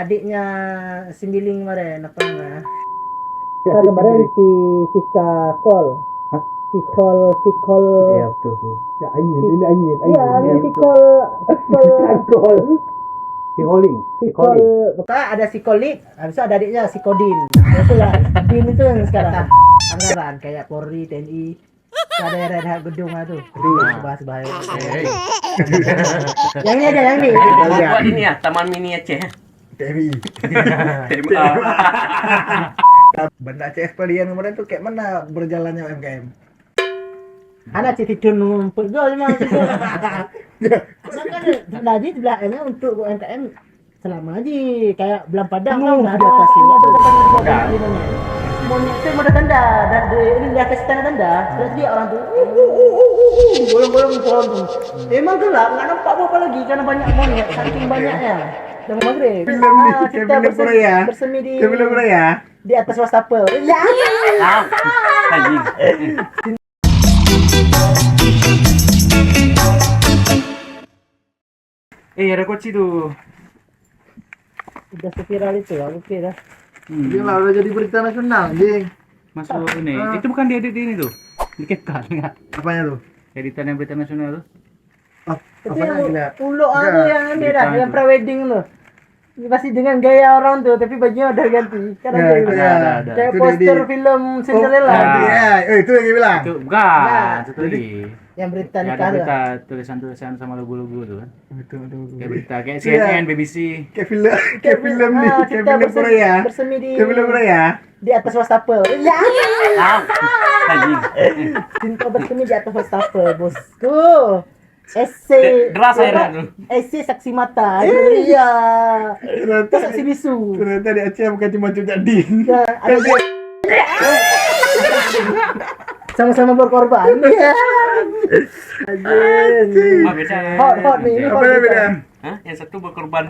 adiknya Simbiling kemarin apa namanya? Ya, kemarin si Siska Kol. Hah? Sikol. Iya betul. Ya ini angin. Iya, Iya, sikol. Kol. Sikol. Pokoknya ada Sikolik, habis itu ada adiknya Sikodin. Nah, itulah Din itu yang sekarang anggaran kayak Polri, TNI. Ada yang ada gedung lah tuh. Bahas bahaya. Yang ini aja, yang ini. Buat ini ya, Taman Mini Aceh. TMI. TMA. Benda CS Pelian kemarin tuh kayak mana berjalannya UMKM? Anak citidun ngumpul gol memang gitu. Kan tadi sebelahnya untuk UMKM selama aja kayak belang padang kan udah ada atas ini monyet itu mau tanda dan ini di atas tanda terus dia orang tuh bolong-bolong tuh emang gelap nggak nampak apa lagi karena banyak monyet saking banyaknya dan maghrib kita bersemi di di atas wastafel ya Anjing. Ada kunci tuh. udah viral itu oke dah. Dia lah udah jadi berita nasional, anjing. Masuk ini. Itu bukan diedit ini tuh. Diketkan enggak? Apanya tuh? Editan yang berita nasional tuh. Tapi Apanya yang gila? pulau Enggak. aku yang ini dah, Berita yang itu. pre-wedding tuh. Ini pasti dengan gaya orang tuh, tapi bajunya udah ganti. Kan Ya, ada itu gitu. ya. Ada. Kayak Itu poster di- film Cinderella. Ah. Ya, itu yang dia bilang. Itu bukan. Nah, Satu lagi. Yang berita Ya, ada nikah tuh. berita tulisan-tulisan sama logo-logo tuh kan. Betul. Kayak berita kayak Iya. CNN, BBC. Kayak film nih, kayak kita film Korea. bersemi di Kayak film Korea. di atas wastafel. Ya. Anjing. Cinta bersemi di atas wastafel, bosku. Ese Deras airnya tuh. Ese saksi mata. Iya. Ternyata Saksi bisu. ternyata di Aceh bukan cuma Cucak Din. Ya, ada sama-sama berkorban. Iya. Anjing. Mah beda. Hot nih, ini Apa hot yang beda? kita. Hah? Yang satu berkorban.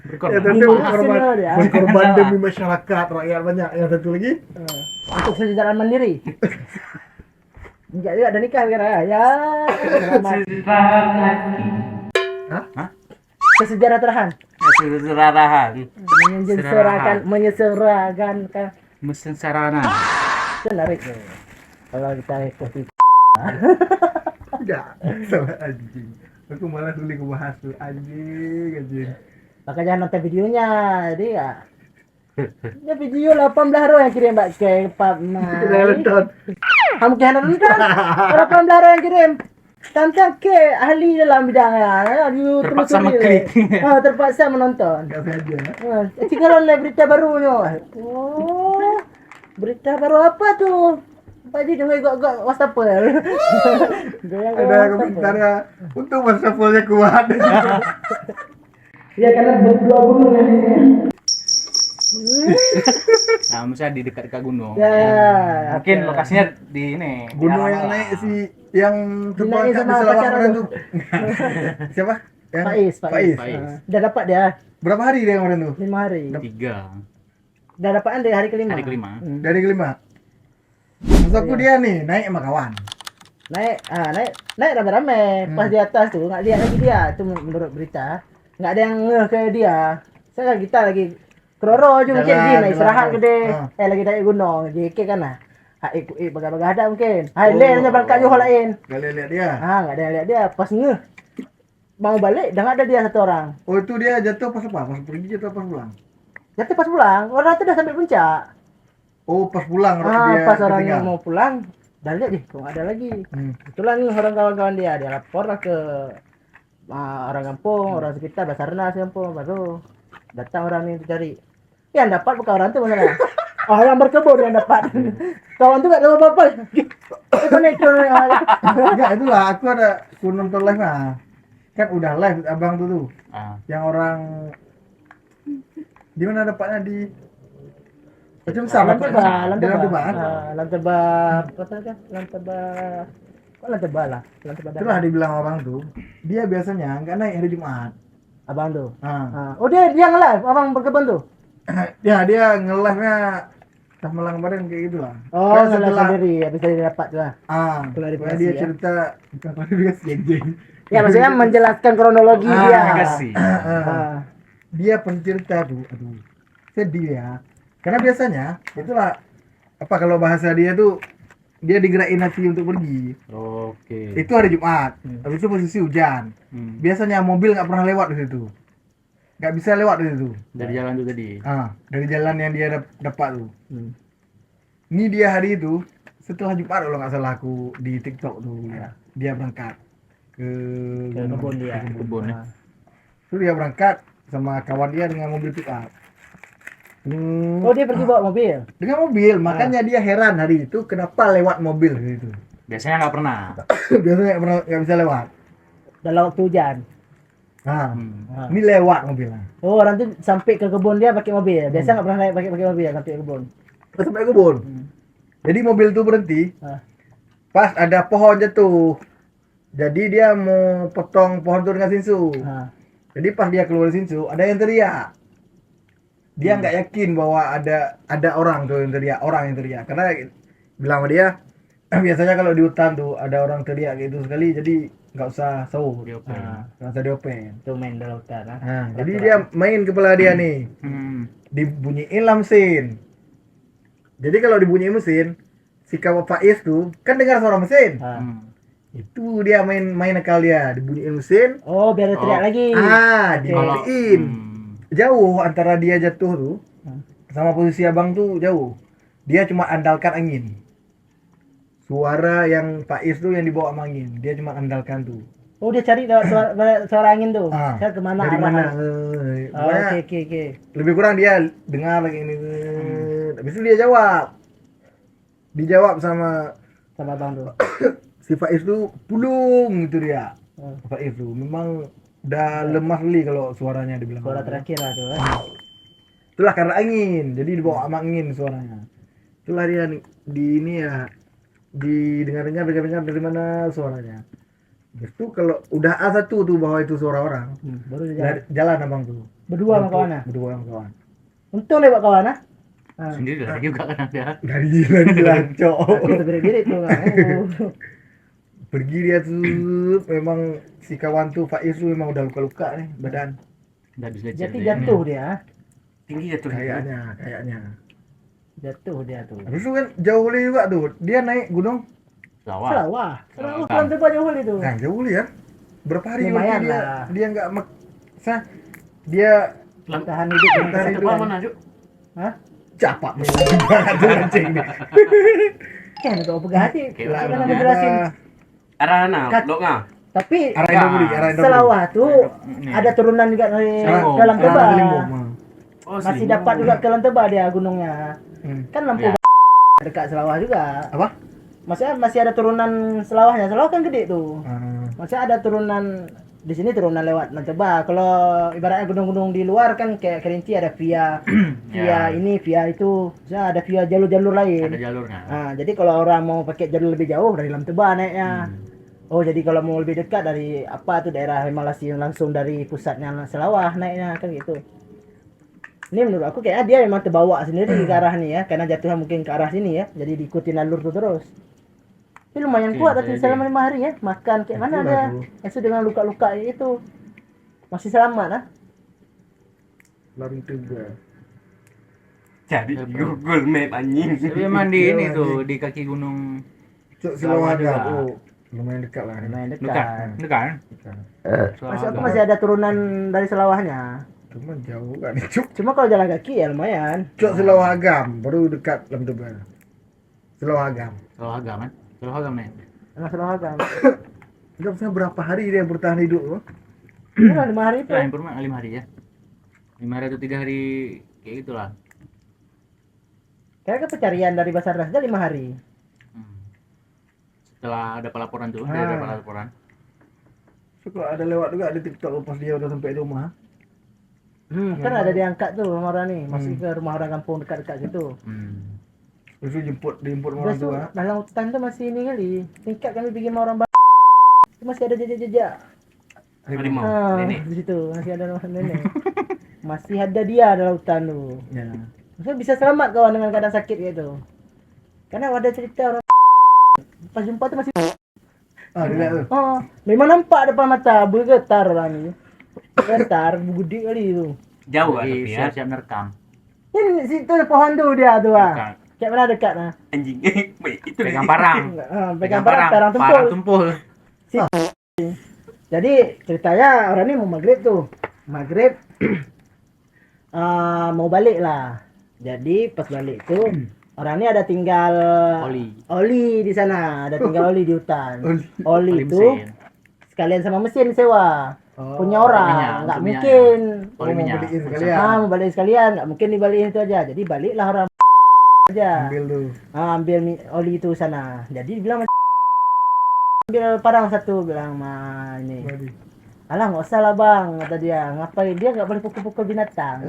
Ya tentu berkorban, Hasilnya dia. berkorban demi masyarakat rakyat banyak. Yang satu lagi Untuk kesejahteraan mandiri. Enggak juga ada nikah kira ya. Kesejahteraan. Kesejahteraan. Menyeserakan kan. Mesin sarana. Menarik tuh. Kalau kita ikut tidak salah anjing. Aku malah dulu ngebahas tuh anjing. makanya nonton videonya jadi ya. Ya video 18 orang yang kirim Mbak ke Pak Mai. Kita nonton. Kamu kena nonton? 18 orang yang kirim. Tantang ke ahli dalam bidangnya. You Terpaksa telusuri. mengklik. Terpaksa menonton. Enggak saja. Tinggal oleh berita barunya. Oh, berita baru apa tuh? Pak Ji dengar gak wastafel. Ada komentarnya untuk masafolnya kuat. Ya karena berdua gunung ya. Nah, misalnya di dekat-dekat gunung. Ya. Mungkin lokasinya di ini. di Gunung arah yang Malang. naik si yang Dinaik terperangkap di sama Sarawak pacar kemarin aku. tuh. Siapa? Yang Faiz. Faiz. Udah dapat dia Berapa hari dia kemarin tuh? 5 hari. 3 Udah dapatan dari hari kelima. hari kelima. Dari kelima. Maksudku dia nih naik sama kawan. Naik rame-rame. Pas di atas tuh nggak lihat lagi dia. Itu menurut berita. Nggak ada yang ngeh kayak dia. Saya kita lagi keroro aja mungkin Jalan, dia naik istirahat jalan. gede. Ah. Lagi naik gunung. JK kan lah. Baga-baga ada mungkin. Lain aja berangkat juga lain. Gak lihat dia. Nggak ada yang lihat dia. Pas ngeh. Mau balik, dah nggak ada dia satu orang. Oh itu dia jatuh pas apa? Pas pergi jatuh pas pulang. Jatuh pas pulang. Orang itu udah sampai puncak. Oh pas pulang dia Pas orang ketinggalan. yang mau pulang, dah lihat deh, kok nggak ada lagi. Hmm. Itulah nih orang kawan-kawan dia lapor lah ke orang kampung, orang sekitar, Basarnas kampung, baru datang orang ini cari. Yang dapat bukan orang tuh masalah. Yang berkebun yang dapat. Kawan tuh nggak tahu apa-apa. Itu nature. Enggak itulah aku nonton live nah. Kan udah live abang tuh. Yang orang di mana dapatnya di macam sama Lanteba. Itulah dibilang orang tuh dia biasanya nggak naik hari Jumat. Abang tuh. Nah. Oh dia nge-live abang berkebun tuh. Ya dia nge-live-nya tak malang kemarin kayak gitu lah. Oh, Kan nge-live sendiri habis dia dapat tuh. Klarifikasi Klarifikasi dia ya. cerita bukan klarifikasi anjing. Ya maksudnya menjelaskan kronologi dia. Kasih. dia pencerita tuh, aduh, sedih ya. Karena biasanya itulah apa kalau bahasa dia tuh dia digerakin hati untuk pergi. Oke. Itu hari Jumat. Habis itu posisi hujan. Biasanya mobil nggak pernah lewat di situ. Nggak bisa lewat di situ. Dari jalan tuh tadi. Dari jalan yang dia dapat tuh. Ini dia hari itu setelah Jumat kalau nggak salah aku di TikTok tuh ya. Dia berangkat ke kebun dia. Kebun ya. Terus dia berangkat sama kawan dia dengan mobil pick up. Oh, dia pergi bawa mobil. Dengan mobil, makanya dia heran hari itu kenapa lewat mobil gitu. Biasanya nggak pernah. Biasanya nggak bisa lewat. Dalam waktu hujan. Ini lewat mobilnya. Oh, orang tuh sampai ke kebun dia pakai mobil. Biasa nggak pernah naik pakai mobil sampai ke kebun. Sampai kebun. Jadi mobil tuh berhenti. Pas ada pohon jatuh. Jadi dia mau potong pohon itu dengan sinsu. Jadi pas dia keluar sinsu, ada yang teriak. Dia nggak yakin bahwa ada orang tuh yang teriak, karena bilang sama dia biasanya kalau di hutan tuh ada orang teriak gitu sekali, jadi nggak usah sahur, nggak usah diopen. Itu main dalam hutan. Jadi dia main kepala dia nih, dibunyiin lah mesin. Jadi kalau dibunyiin mesin, si kawan Faiz tuh kan dengar suara mesin. Itu dia main nakal dia, dibunyiin mesin. Oh, biar dia teriak lagi. Dimatiin. Jauh antara dia jatuh tuh sama posisi abang tuh jauh. Dia cuma andalkan angin. Suara yang Faiz tuh yang dibawa sama angin. Dia cuma andalkan tuh. Oh, dia cari lewat suara angin tuh. Saya kemana dari arah? mana? Oke. Lebih kurang dia dengar lagi ini. Habis itu dia jawab. Dijawab sama abang tuh. Si Faiz tuh pulung gitu dia. Faiz tuh memang udah lemah sekali kalau suaranya dibilang. Suara terakhir lah tuh. Itulah karena angin, jadi dibawa sama angin suaranya. Itulah dia di ini ya, didengar-dengar dari mana suaranya. Itu kalau udah A1 tuh bahwa itu suara orang, baru jalan abang tuh. Berdua sama kawan. Berdua sama kawan. Untung lewat kawan Sendiri lagi juga kan ada. Dari jalan cok. Itu berdiri tuh. Pergi dia tuh, memang si kawan tuh Faiz tuh memang udah luka-luka nih badan. Jadi jatuh dia. Tinggi jatuh Kayaknya. Jatuh dia tuh. Habis itu kan jauh kali juga tuh. Dia naik gunung Selawah kan tempat jauh itu. Nah, jauh ya. Berapa hari lumayan dia lah. Dia enggak dia Tahan hidup. tahan hidup. Mana, Cuk? Hah? Capak banget tuh anjing nih. Kan itu pegati. Lah, Kan ada jelasin. Arah mana? Blok ngah. Tapi Arah Indomudi. Selawah tuh ada turunan juga dari dalam Teba. Masih dapat juga ke dalam Teba dia gunungnya. Kan lampu dekat Selawah juga. Apa? Masih ada turunan Selawahnya. Selawah kan gede tuh. Masih ada turunan di sini, turunan lewat Teba. Kalau ibaratnya gunung-gunung di luar kan kayak Kerinci ada via ini, via itu. Misalnya ada via jalur-jalur lain. Ada jalurnya. Jadi kalau orang mau pakai jalur lebih jauh dari Teba naiknya. Oh, jadi kalau mau lebih dekat dari apa tuh daerah Hemalasi langsung dari pusatnya Selawah naiknya kan gitu. Ini menurut aku kayak dia memang terbawa sendiri ke arah nih ya, karena jatuhnya mungkin ke arah sini ya. Jadi diikuti alur tuh terus. Ini lumayan kuat tapi selama 5 hari ya. Makan kayak mana dia. Itu dengan luka-luka itu. Masih selamat lah. Lari juga. Jadi Google Map anjing. Dia mandi ini tuh di kaki gunung. Cuk Selawah juga. Lumayan dekat lah. Dekat. Masih ada turunan dari Selawahnya. Cuma jauh kan Cuk. Cuma kalau jalan kaki ya lumayan. Cuk Selawah Agam baru dekat Lam Tebal. Selawah Agam kan? Selawah Agam nih. Selawah Agam. Enggak usah berapa hari dia bertahan hidup loh. Ya, 5 hari itu. Lain pernah 5 hari ya. 5 hari atau 3 hari kayak gitulah. Kayaknya pencarian dari Basarnas aja 5 hari. Setelah ada pelaporan tuh, ada pelaporan. So, kalau ada lewat juga di TikTok pas dia udah sampai rumah. Kan ada diangkat tuh rumah orang nih, masih ke rumah orang kampung dekat-dekat situ. Terus dijemput orang tua. Dalam hutan tuh masih ini kali. Tingkat kami bikin sama orang masih ada jejak-jejak. Harimau. Di situ masih ada rumah nenek. Masih ada dia dalam hutan tuh. Ya. Maksudnya bisa selamat kawan dengan keadaan sakit gitu. Karena ada cerita orang pas jumpa tuh masih Dilihat tuh. memang nampak depan mata bergetar orang ini. Bergetar, gede kali itu. Jauh kan Jadi tapi ya. siap-siap nerekam. Ini situ pohon tuh dia tuh ah. Dekat. Kayak mana dekat nah. Anjing. Itu Pegang parang. Pegang parang tumpul. Parang tumpul. Jadi ceritanya orang ini mau maghrib tuh. Maghrib mau balik lah. Jadi pas balik itu orang ini ada tinggal oli di sana, ada tinggal oli di hutan. Oli itu mesin. sekalian sama mesin sewa. Punya orang, minyak, nggak untuk mungkin. Oli minyak. beliin sekalian. Mau balik sekalian, nggak mungkin dibalikin itu aja. Jadi baliklah orang aja. Ambil tuh. Ambil oli itu sana. Jadi dibilang ambil parang satu, bilang mah ini. Alah nggak usah lah bang, kata dia. Ngapain dia nggak boleh pukul-pukul binatang.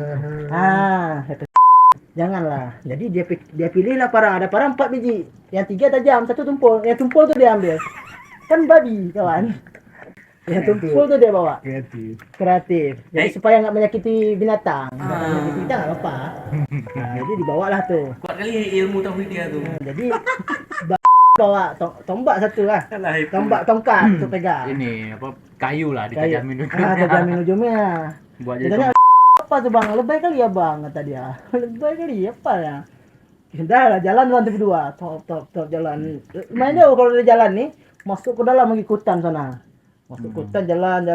Kata janganlah. Jadi dia pilih lah parang. Ada parang 4 biji. Yang 3 tajam, 1 tumpul. Yang tumpul tuh dia ambil. Kan babi kawan. Yang tumpul tuh dia bawa. Kreatif. Jadi supaya nggak menyakiti binatang. Nggak menyakiti kita nggak apa-apa. Nah, jadi dibawalah tuh. Kuat kali ilmu tauhid dia tuh. Jadi bawa tombak satu lah. Salah itu. Tombak tongkat untuk pegang. Ini apa kayu lah Kayak ditajamin tajamin ujungnya. buat jadi Katanya apa tuh bang? Lebay kali ya bang, kata dia. Lebay kali apa ya? Sudah lah jalan lantai kedua. Top jalan. Lumayan jauh kalau dari jalan nih. Masuk ke dalam mengikutan sana. Masuk ke hutan jalan.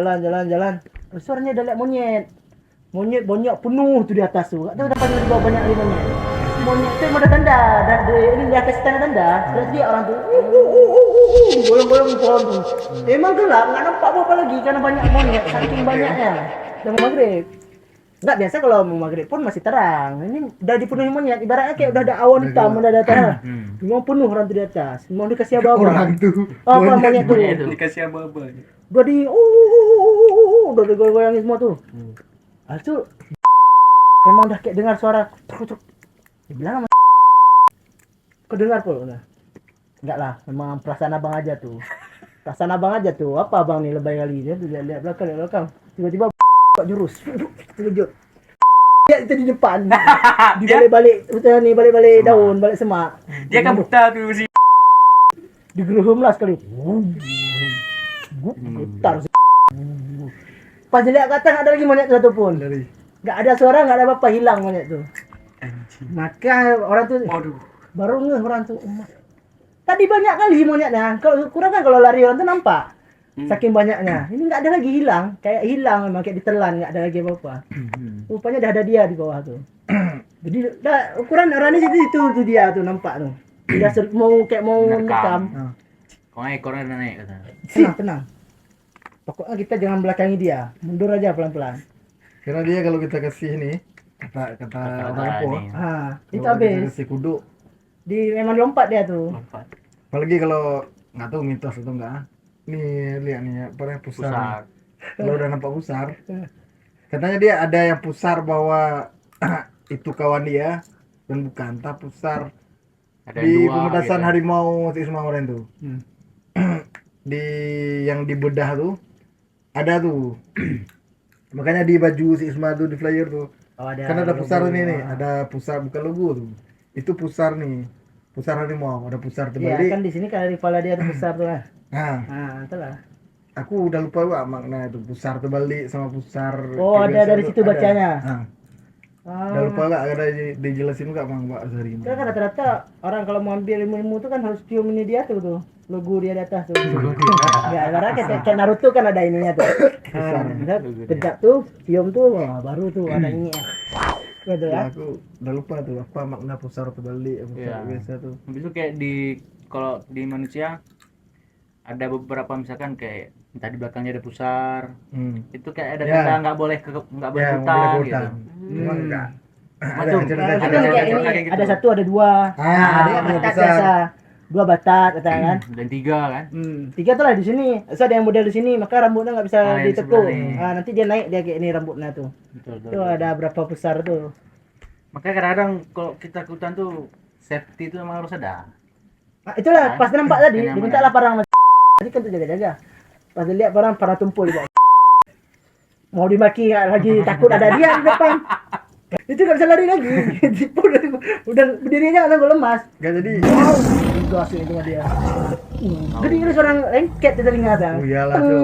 Suaranya ada lihat monyet. Monyet banyak penuh tuh di atas tuh. Enggak tahu dapat di bawah banyak lagi monyet. Monyet itu mau tanda dan ini di atas tanda. Terus dia orang tuh golong-golong pohon tuh. Emang gelap, nggak nampak apa lagi karena banyak monyet, saking banyaknya. Udah mau maghrib. Enggak, biasa kalau mau maghrib pun masih terang. Ini udah dipenuhi monyet, ibaratnya kayak udah ada awan hitam udah ada atas. Memang penuh orang tuh di atas. Mau dikasih apa-apa. Orang tuh. Apa monyet tuh? Dikasih apa-apa. Gua di udah digoyang-goyangin semua tuh. Itu memang udah kayak dengar suara truk. Dibilang sama kedengar pula udah. Enggak lah, memang perasaan abang aja tuh. Perasaan abang aja tuh. Apa abang nih lebay kali dia tuh lihat belakang. Tiba-tiba jurus. Terkejut. Dia itu di depan. Dibalik-balik hutan nih, balik-balik daun, balik semak. Dia kan buta tuh si. Digeruhum lah sekali. Getar. Pas dilihat kata nggak ada lagi monyet satu pun. Nggak ada suara, nggak ada apa-apa, hilang monyet tuh. Maka orang tuh Waduh. baru ngeh orang tuh. Tadi banyak kali monyetnya. Kalau kurang kan kalau lari orang tuh nampak. Saking banyaknya. Ini nggak ada lagi, hilang. Kayak hilang memang, kayak ditelan, nggak ada lagi apa-apa. Rupanya dah ada dia di bawah tuh. Jadi dah ukuran orang ini itu tuh dia tuh nampak tuh. Udah mau nekam. Kok ekornya udah naik kata. Tenang. Pokoknya kita jangan belakangi dia. Mundur aja pelan-pelan. Karena dia kalau kita kasih nih kata orang apa? ini. Itu Kalau kita habis. kasih kudu. Memang lompat dia tuh. Apalagi kalau nggak tahu mitos atau enggak. Nih lihat nih apa yang pusar. Kalau udah nampak pusar, katanya dia ada yang pusar bahwa itu kawan dia dan bukan, tak pusar Ada di dua pementasan gitu. harimau si Kemarin tuh. Di yang di bedah tuh ada tuh. Makanya di baju si Isma tuh di flyer tuh. Kan ada pusar logo. ini nih, ada pusar bukan logo tuh. Itu pusar nih. Pusar harimau, ada pusar Iya, terbalik. kan di sini kan rival dia tuh besar tuh lah. Nah, Itulah. aku udah lupa gua makna itu pusar terbalik sama pusar. Oh, kayak ada biasa dari tuh, situ ada. bacanya. Udah lupa gak ada dijelasin gak Bang Mbak Zari? Kan rata-rata orang kalau mau ambil ilmu tuh kan harus cium ini dia tuh. Logo dia di atas tuh. Ya, karena kayak Naruto kan ada ininya tuh. Tegak tuh, cium tuh, wah, baru tuh ada ini. Gitu Ya, ya. aku udah lupa tuh apa makna pusar terbalik, pusar Iya. biasa tuh. Habis itu kayak kalau di manusia ada beberapa misalkan kayak entah di belakangnya ada pusar. Itu kayak ada Ya. tanda nggak boleh nggak boleh Ya, hutan mobil gitu. hutan. Cuma enggak. Macam Nah, itu ada kan kayak ini, kayak gitu. ada satu, ada dua. Dia yang batat besar. biasa. 2 batat kata kan. Dan 3 kan. 3 tuh lah di sini. So ada yang model di sini, maka rambutnya nggak bisa yang ditekuk. sebelah nih. Nanti dia naik dia kayak ini rambutnya tuh. Betul. Itu ada berapa besar tuh. Makanya kadang-kadang kalau kita ke hutan tuh safety itu emang harus ada. Nah, itulah pas nampak tadi, Kenyamanan. diminta lah parang tadi kan tuh jaga-jaga. Pas dilihat parang tumpul juga. Mau dimaki lagi, takut ada dia di depan. Itu nggak bisa lari lagi. udah berdiri aja langsung lemas. Enggak jadi. Gas itu sama dia. Jadi ini seorang lengket di telinga tuh. Oh iyalah tuh.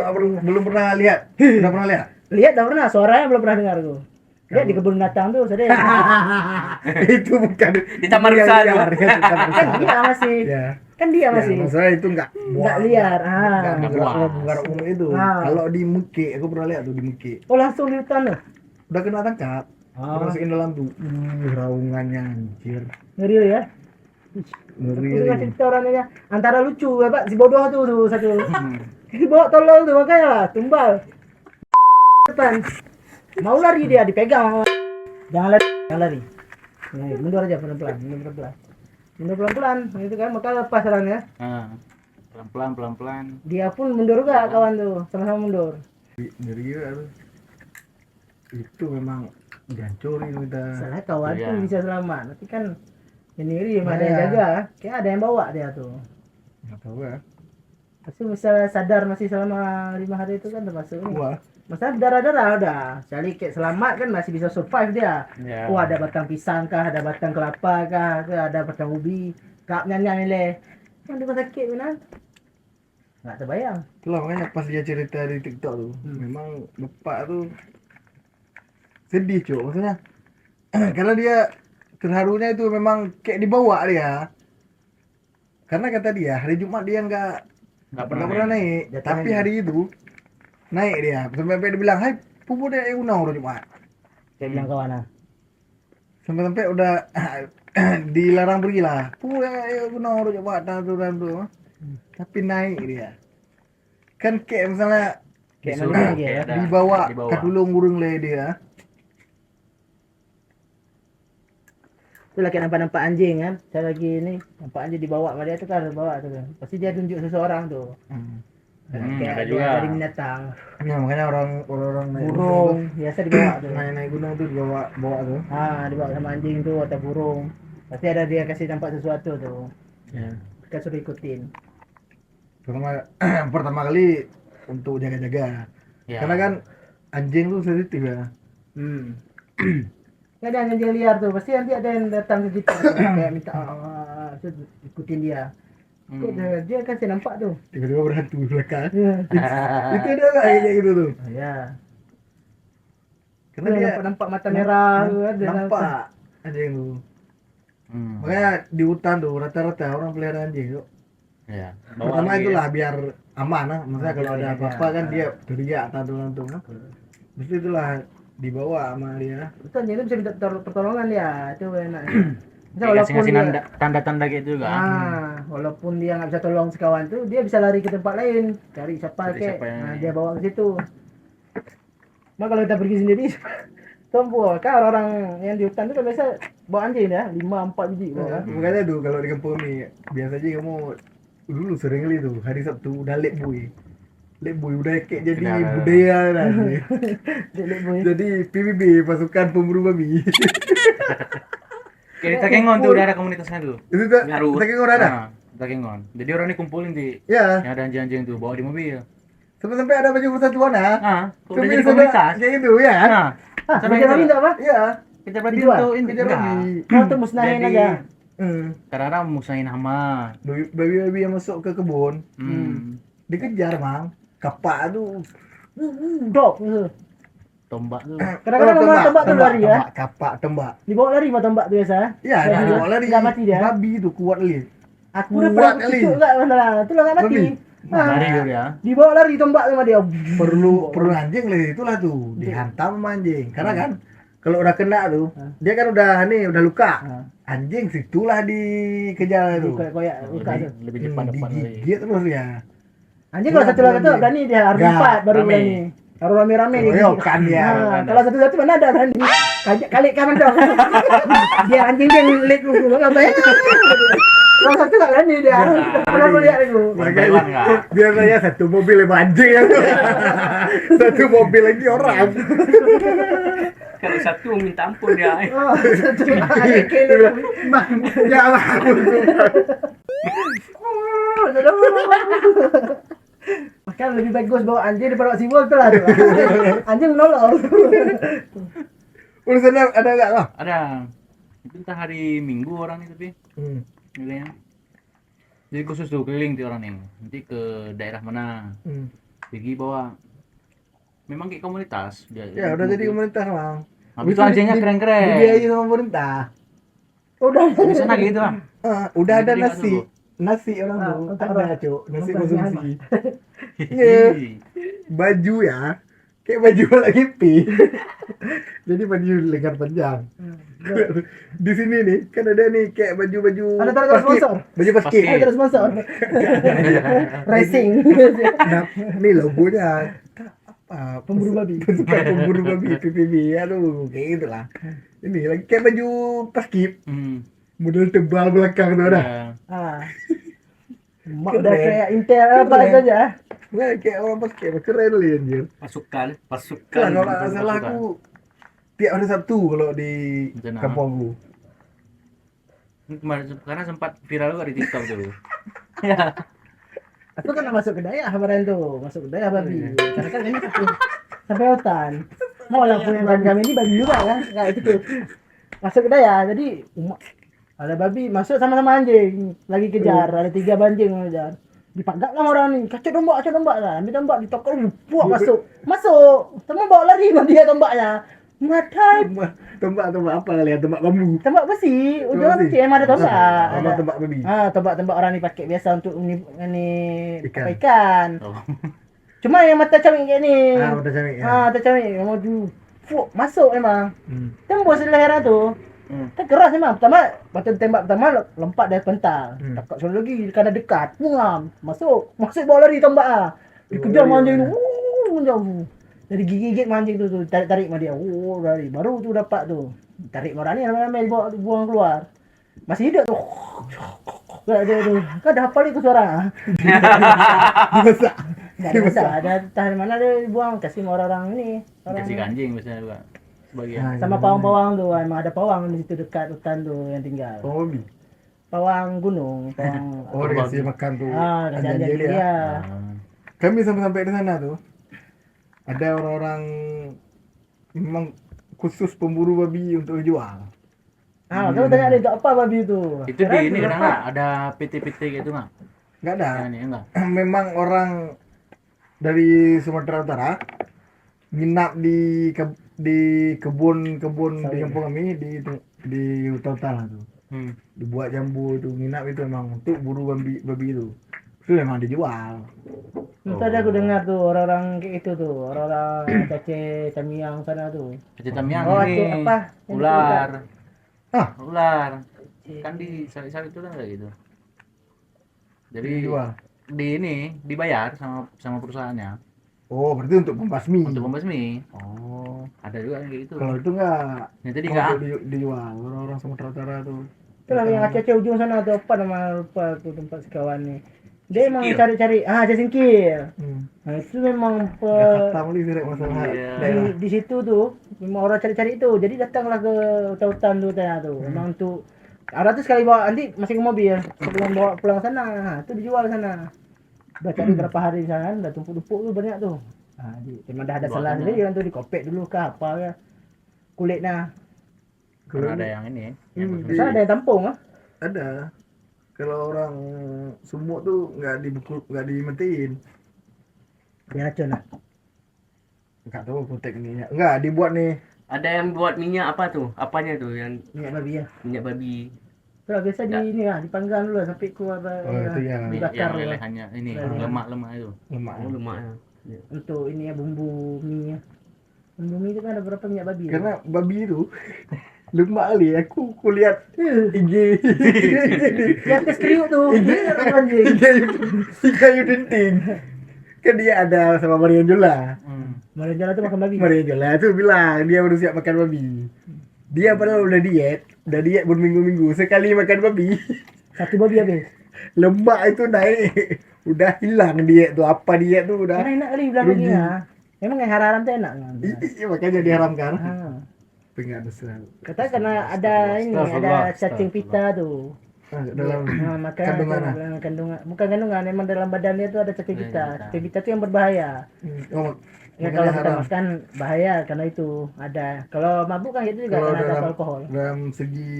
Aku belum pernah lihat. Udah pernah lihat? Lihat tak pernah, suaranya belum pernah dengar tuh. Lihat di kebun binatang tuh, sadar. Itu bukan Di Taman yang Rusa liar, tuh. ya, di Taman Kan Rusa. dia masih, Ya. kan dia Ya, masih. masalah itu enggak liar, enggak ah. menggarap umum itu. Ah. Kalau di Muki, aku pernah lihat tuh di Muki. Oh langsung di hutan tuh. Udah kena tangkap. Ah. Dimasukin dalam tuh. Raungannya anjir. Ngeri ya. Ngeri. Aku dengar cerita orangnya antara lucu ya Pak, si bodoh tuh satu. Bawa tolol tuh makanya lah, tumbal. Depan. Mau lari dia dipegang. Jangan lari, jangan lari. Nih, mundur aja pelan-pelan, mundur pelan-pelan. Mundur pelan-pelan, itu kan maka lepas orangnya. Pelan-pelan. Dia pun mundur juga kawan tuh, sama-sama mundur. Ngeri juga tuh. Itu memang dihancurin kita. Salah kawan Iya. pun bisa selamat, tapi kan sendiri ada yang Iya. jaga, kayak ada yang bawa dia tuh. Enggak tahu ya. Pasti misalnya sadar masih selama 5 hari itu kan termasuk ini. Wah. Masa darah-darah udah, sekali kayak selamat kan masih bisa survive dia. Ya. Oh ada batang pisang kah, ada batang kelapa kah, ada batang ubi, kap nyanyi nilai. Yang di rumah sakit benar. Nggak terbayang. Itulah makanya pas dia cerita di TikTok tuh, memang bapak tuh sedih cuy, maksudnya karena dia terharunya itu memang kayak dibawa dia. Karena kata dia hari Jumat dia nggak pernah naik, Jatuhnya tapi dia. hari itu naik dia. Sampai dia bilang, "Hai, pupu dia yang unau hari Jumat." Saya bilang kawan ah. Sampai udah dilarang pergi lah. Pupu yang unau hari Jumat dan tuh. Tapi naik dia. Kan kayak misalnya Kayak Disuruh, mana lagi ya? kayak ada. dibawa Dibawa. ke tulung burung le dia. Itu lagi nampak anjing kan. Saya lagi ini nampak anjing dibawa sama dia tuh kan bawa tuh kan. Pasti dia tunjuk seseorang tuh. Kayak ada juga. dari binatang. Ya makanya orang naik Burung biasa dibawa tuh. naik gunung tuh dibawa tuh. Ah, dibawa sama anjing tuh atau burung. Pasti ada dia kasih nampak sesuatu tuh. Ya. Kita suruh ikutin. Pertama kali untuk jaga-jaga. Ya. Karena kan anjing tuh sensitif ya. Nggak ada anjing liar tuh, pasti nanti ada yang datang ke kita tuh, kayak minta ikutin dia. Kok dia kasih nampak tuh. Tiba-tiba berhantu di belakang. Ya. Itu ada nggak kayak gitu tuh? Ya. Karena dia nampak mata merah tuh ada nampak anjing tuh. Makanya di hutan tuh rata-rata orang pelihara anjing tuh. Ya. Pertama lagi itulah biar aman lah. Maksudnya kalau ada iya, apa-apa iya. kan dia teriak tantu-tantu. Mesti itulah dibawa sama dia. Itu anjing itu bisa minta pertolongan dia, itu enak. Misal Kayak walaupun ngasih dia, tanda-tanda gitu juga. walaupun dia nggak bisa tolong sekawan tuh, dia bisa lari ke tempat lain, cari siapa Cari kek, siapa yang- nah, dia bawa ke situ. Nah kalau kita pergi sendiri, tombol kan orang yang di hutan tuh kan biasa bawa anjing ya, 5-4 biji bawa kan. Makanya tuh kalau di kampung nih biasanya kamu dulu sering kali tuh hari Sabtu udah lek boy udah kayak jadi Sudah. budaya lah. Jelek boy. Jadi PBB pasukan pemburu babi. Kayak di Takengon tuh udah ada komunitasnya tuh. Itu tuh Garut. kita kan ada. Nah, Takengon. Jadi orang ini kumpulin di Ya, yang ada anjing-anjing tuh bawa di mobil. sampai ada baju persatuan ya. Nah, udah Sampai jadi sudah komunitas. kayak gitu ya. Nah, Sampai babi enggak apa? Iya, kita berarti Dijual? tuh ini kejar enggak. babi. Mau tuh musnahin Jadi, aja. Kadang-kadang musahin hama. Babi-babi yang masuk ke kebun dikejar, Bang. Kapak tuh. Dok gitu. Tombak tuh. Kadang-kadang memang tombak tuh lari ya. Tombak, kapak, tembak. Dibawa lari mah tombak tuh biasa. Iya, Jadi dibawa lari. Nggak mati dia. Babi itu kuat kali. Aku udah Kuat pernah kali. cucuk enggak beneran. Itu lah nggak mati. Babi. Lari gitu ya. Dibawa lari tombak sama dia. Perlu anjing lah itulah tuh, dihantam sama anjing. Karena kan kalau udah kena tuh, dia kan udah udah luka. Anjing situlah dikejar itu. Koyak-koyak luka tuh. Lebih depan-depan lagi. Digigit terus ya. Anjing kalau satu lagi tuh berani dia harus Nggak, 4 baru rame. berani. Harus rame-rame dia. Royokan dia. Nah, kalau satu-satu mana ada berani. Kali kanan dong. Dia anjing dia ngelit buku enggak bayar. Kalau satu enggak berani dia. Pernah lihat itu. Bang-bang nggak? Biasanya satu mobil lima anjing yang satu mobil lagi orang. Kalau satu minta ampun dia. Oh, satu anjing Dia kele. bilang, "Bang, ya Allah." Makanya lebih bagus bawa anjing daripada bawa simbol tuh lah. Anjing menolong. Urusan ada enggak lah? Ada. Itu entah hari Minggu orang itu tapi nilainya. Jadi khusus tuh keliling tuh orang nih. Nanti ke daerah mana? Pergi bawa memang kayak komunitas dia. Ya udah jadi komunitas bang. Habis itu anjingnya keren-keren. Dibiayai sama pemerintah. Udah. Di sana gitu Bang. Udah ada Jadi nasi. nggak Nasi orang tuh untuk ada orang. cuk, nasi Untuk konsumsi. Iya. Baju ya, kayak baju lagi pi. Jadi baju lengan panjang. Di sini nih kan ada nih kayak baju-baju Ada tanda basket. sponsor. Baju basket. Ada terus sponsor. Racing. Nah, ini logonya apa? Pemburu babi. Pasukan pemburu babi PPB. Aduh, kayak gitu lah. Ini lagi kayak baju paskib. Model tebal belakang tuh ada. Ya. Ah. Mak udah kayak Intel apa Keren. itu aja. Wah, kayak orang paskib keren li anjir. Pasukan Kan kalau nggak salah pasukan. aku tiap hari Sabtu kalau di Benar. kampung aku. Kemarin karena sempat viral juga di TikTok dulu. Ya. Aku kan masuk ke daerah kemarin tuh, masuk ke daerah babi. Karena kan ini sampai hutan. Mau lah punya kami ini babi juga kan, kayak gitu. Masuk ke daerah, jadi ada babi masuk sama-sama anjing, lagi kejar, ada 3 anjing ngejar. Dipagak sama orang nih, kacau tombak lah, ambil tombak ditokol, buak masuk, semua bawa lari sama dia tombaknya. Madai, Tombak apa kalian? Tombak bambu. tombak besi, ujungnya besi. besi, emang ada tombak. Sama Ada. tombak babi. Tombak-tombak orang nih pakai biasa untuk ini Ikan. ikan. Oh. Cuma yang mata camik kayak ni. Mata camik, ya. Mata camik. Mau masuk memang. Hmm. Tembus leher tu. Kan keras memang. Waktu tembak pertama lompat dari pental. Hmm. Takut sekali lagi kerana dekat. Pungam. Masuk bawa lari tembak ah. Dikejar Oh, anjing iya. tu. Menjauh. Jadi gigit anjing tu tarik sama dia. Lari. Baru tu dapat tu. Tarik orang ni ramai-ramai buang keluar. Masih hidup tu. Dia tu. Kan dah hafal itu suara. Dimasak. Enggak ada masalah. Ada tahan mana dia buang kasih sama orang-orang ini. Orang Kasih anjing biasanya juga. Sebagian. Nah, sama pawang-pawang tu, emang ada pawang di situ dekat hutan tu yang tinggal. Oh, babi. Pawang gunung, pawang. Oh, dikasih makan tuh. Kasih anjing anjing dia. dia. Kami sampai di sana tuh. Ada orang-orang memang khusus pemburu babi untuk dijual. Kamu tanya dia untuk apa babi tu? Itu di ini kan enggak ada PT-PT gitu enggak? Enggak ada. Yang ini enggak. Memang orang dari Sumatera Utara nginap di kebun-kebun di kampung kami di hutan-hutan tuh. Dibuat jambu itu nginap itu memang untuk buru babi itu. Itu memang dijual. Itu ada aku dengar tuh orang-orang kayak itu tuh, orang-orang Aceh, Tamiang sana tuh. Aceh Tamiang Oh, ini. Aceh apa? Yang Ular. Ah. Ular. Kan di sari-sari itu kan kayak gitu. Jadi Dijual. di ini dibayar sama perusahaannya Oh, berarti untuk membasmi. untuk membasmi. Oh. Ada juga yang kayak gitu. Kalau itu enggak. Ini tadi Kalau enggak. dijual orang-orang Sumatera Utara tuh. Itu lah yang Aceh ujung sana tuh apa nama lupa tuh tempat sekawan nih. Dia emang cari-cari, Aceh Singkil. Nah, itu memang Enggak kata muli sih masalah Iya. daerah. di situ tuh memang orang cari-cari itu. Jadi datanglah ke hutan tuh tanya tuh. Memang untuk ada tuh sekali bawa nanti masih ke mobil sebelum bawa pulang sana. Itu dijual sana. Udah cari berapa hari di sana, udah tumpuk-tumpuk tuh banyak tuh. Memang dah ada Bawa salah sana. sendiri orang tuh dikopek dulu ke apa ya. Kulitnya. Karena ada yang ini yang Hmm, Masa ada yang tampung ah. Ada. Kalau orang sumuk tuh nggak dimatiin. Dia racun lah. Enggak tahu kotek ini. Enggak dibuat nih. Ada yang buat minyak apa tuh? Apanya tuh yang Minyak babi ya. minyak babi? Itulah biasa di ini lah, dipanggang dulu lah sampai keluar Oh, itu ya. dibakar yang dulu. lelehannya ini Lelehan. lemak-lemak itu. Lemak. Oh, lemaknya. Untuk ini ya bumbu mie ya. Bumbu mie itu kan ada berapa minyak babi ya? Karena babi itu lemak kali. Aku lihat IG. Di atas kriuk tuh. Dia orang anjing. IG Yudinting. Kan dia ada sama Marion Jola. Malah jalan tuh makan babi. Marion Jola tuh bilang dia baru siap makan babi. Dia padahal udah diet berminggu-minggu. Sekali makan babi, Satu babi habis. lemak itu naik. Udah hilang diet tuh. Apa diet tuh udah. Karena enak kali bilang Rugi. lagi ya. Emang yang haram tuh enak kan? Iya, makanya diharamkan. Ah. Enggak ada sel. Kata karena ada ini, ada cacing pita tuh. Dalam Maka kandungan ah? kandungan, bukan kandungan, memang dalam badannya itu ada cacing pita. Cacing pita itu yang berbahaya. Oh, Ya makanya kalau kita haram. makan bahaya karena itu ada. Kalau mabuk kan itu juga Kalau karena ada dalam alkohol. dalam segi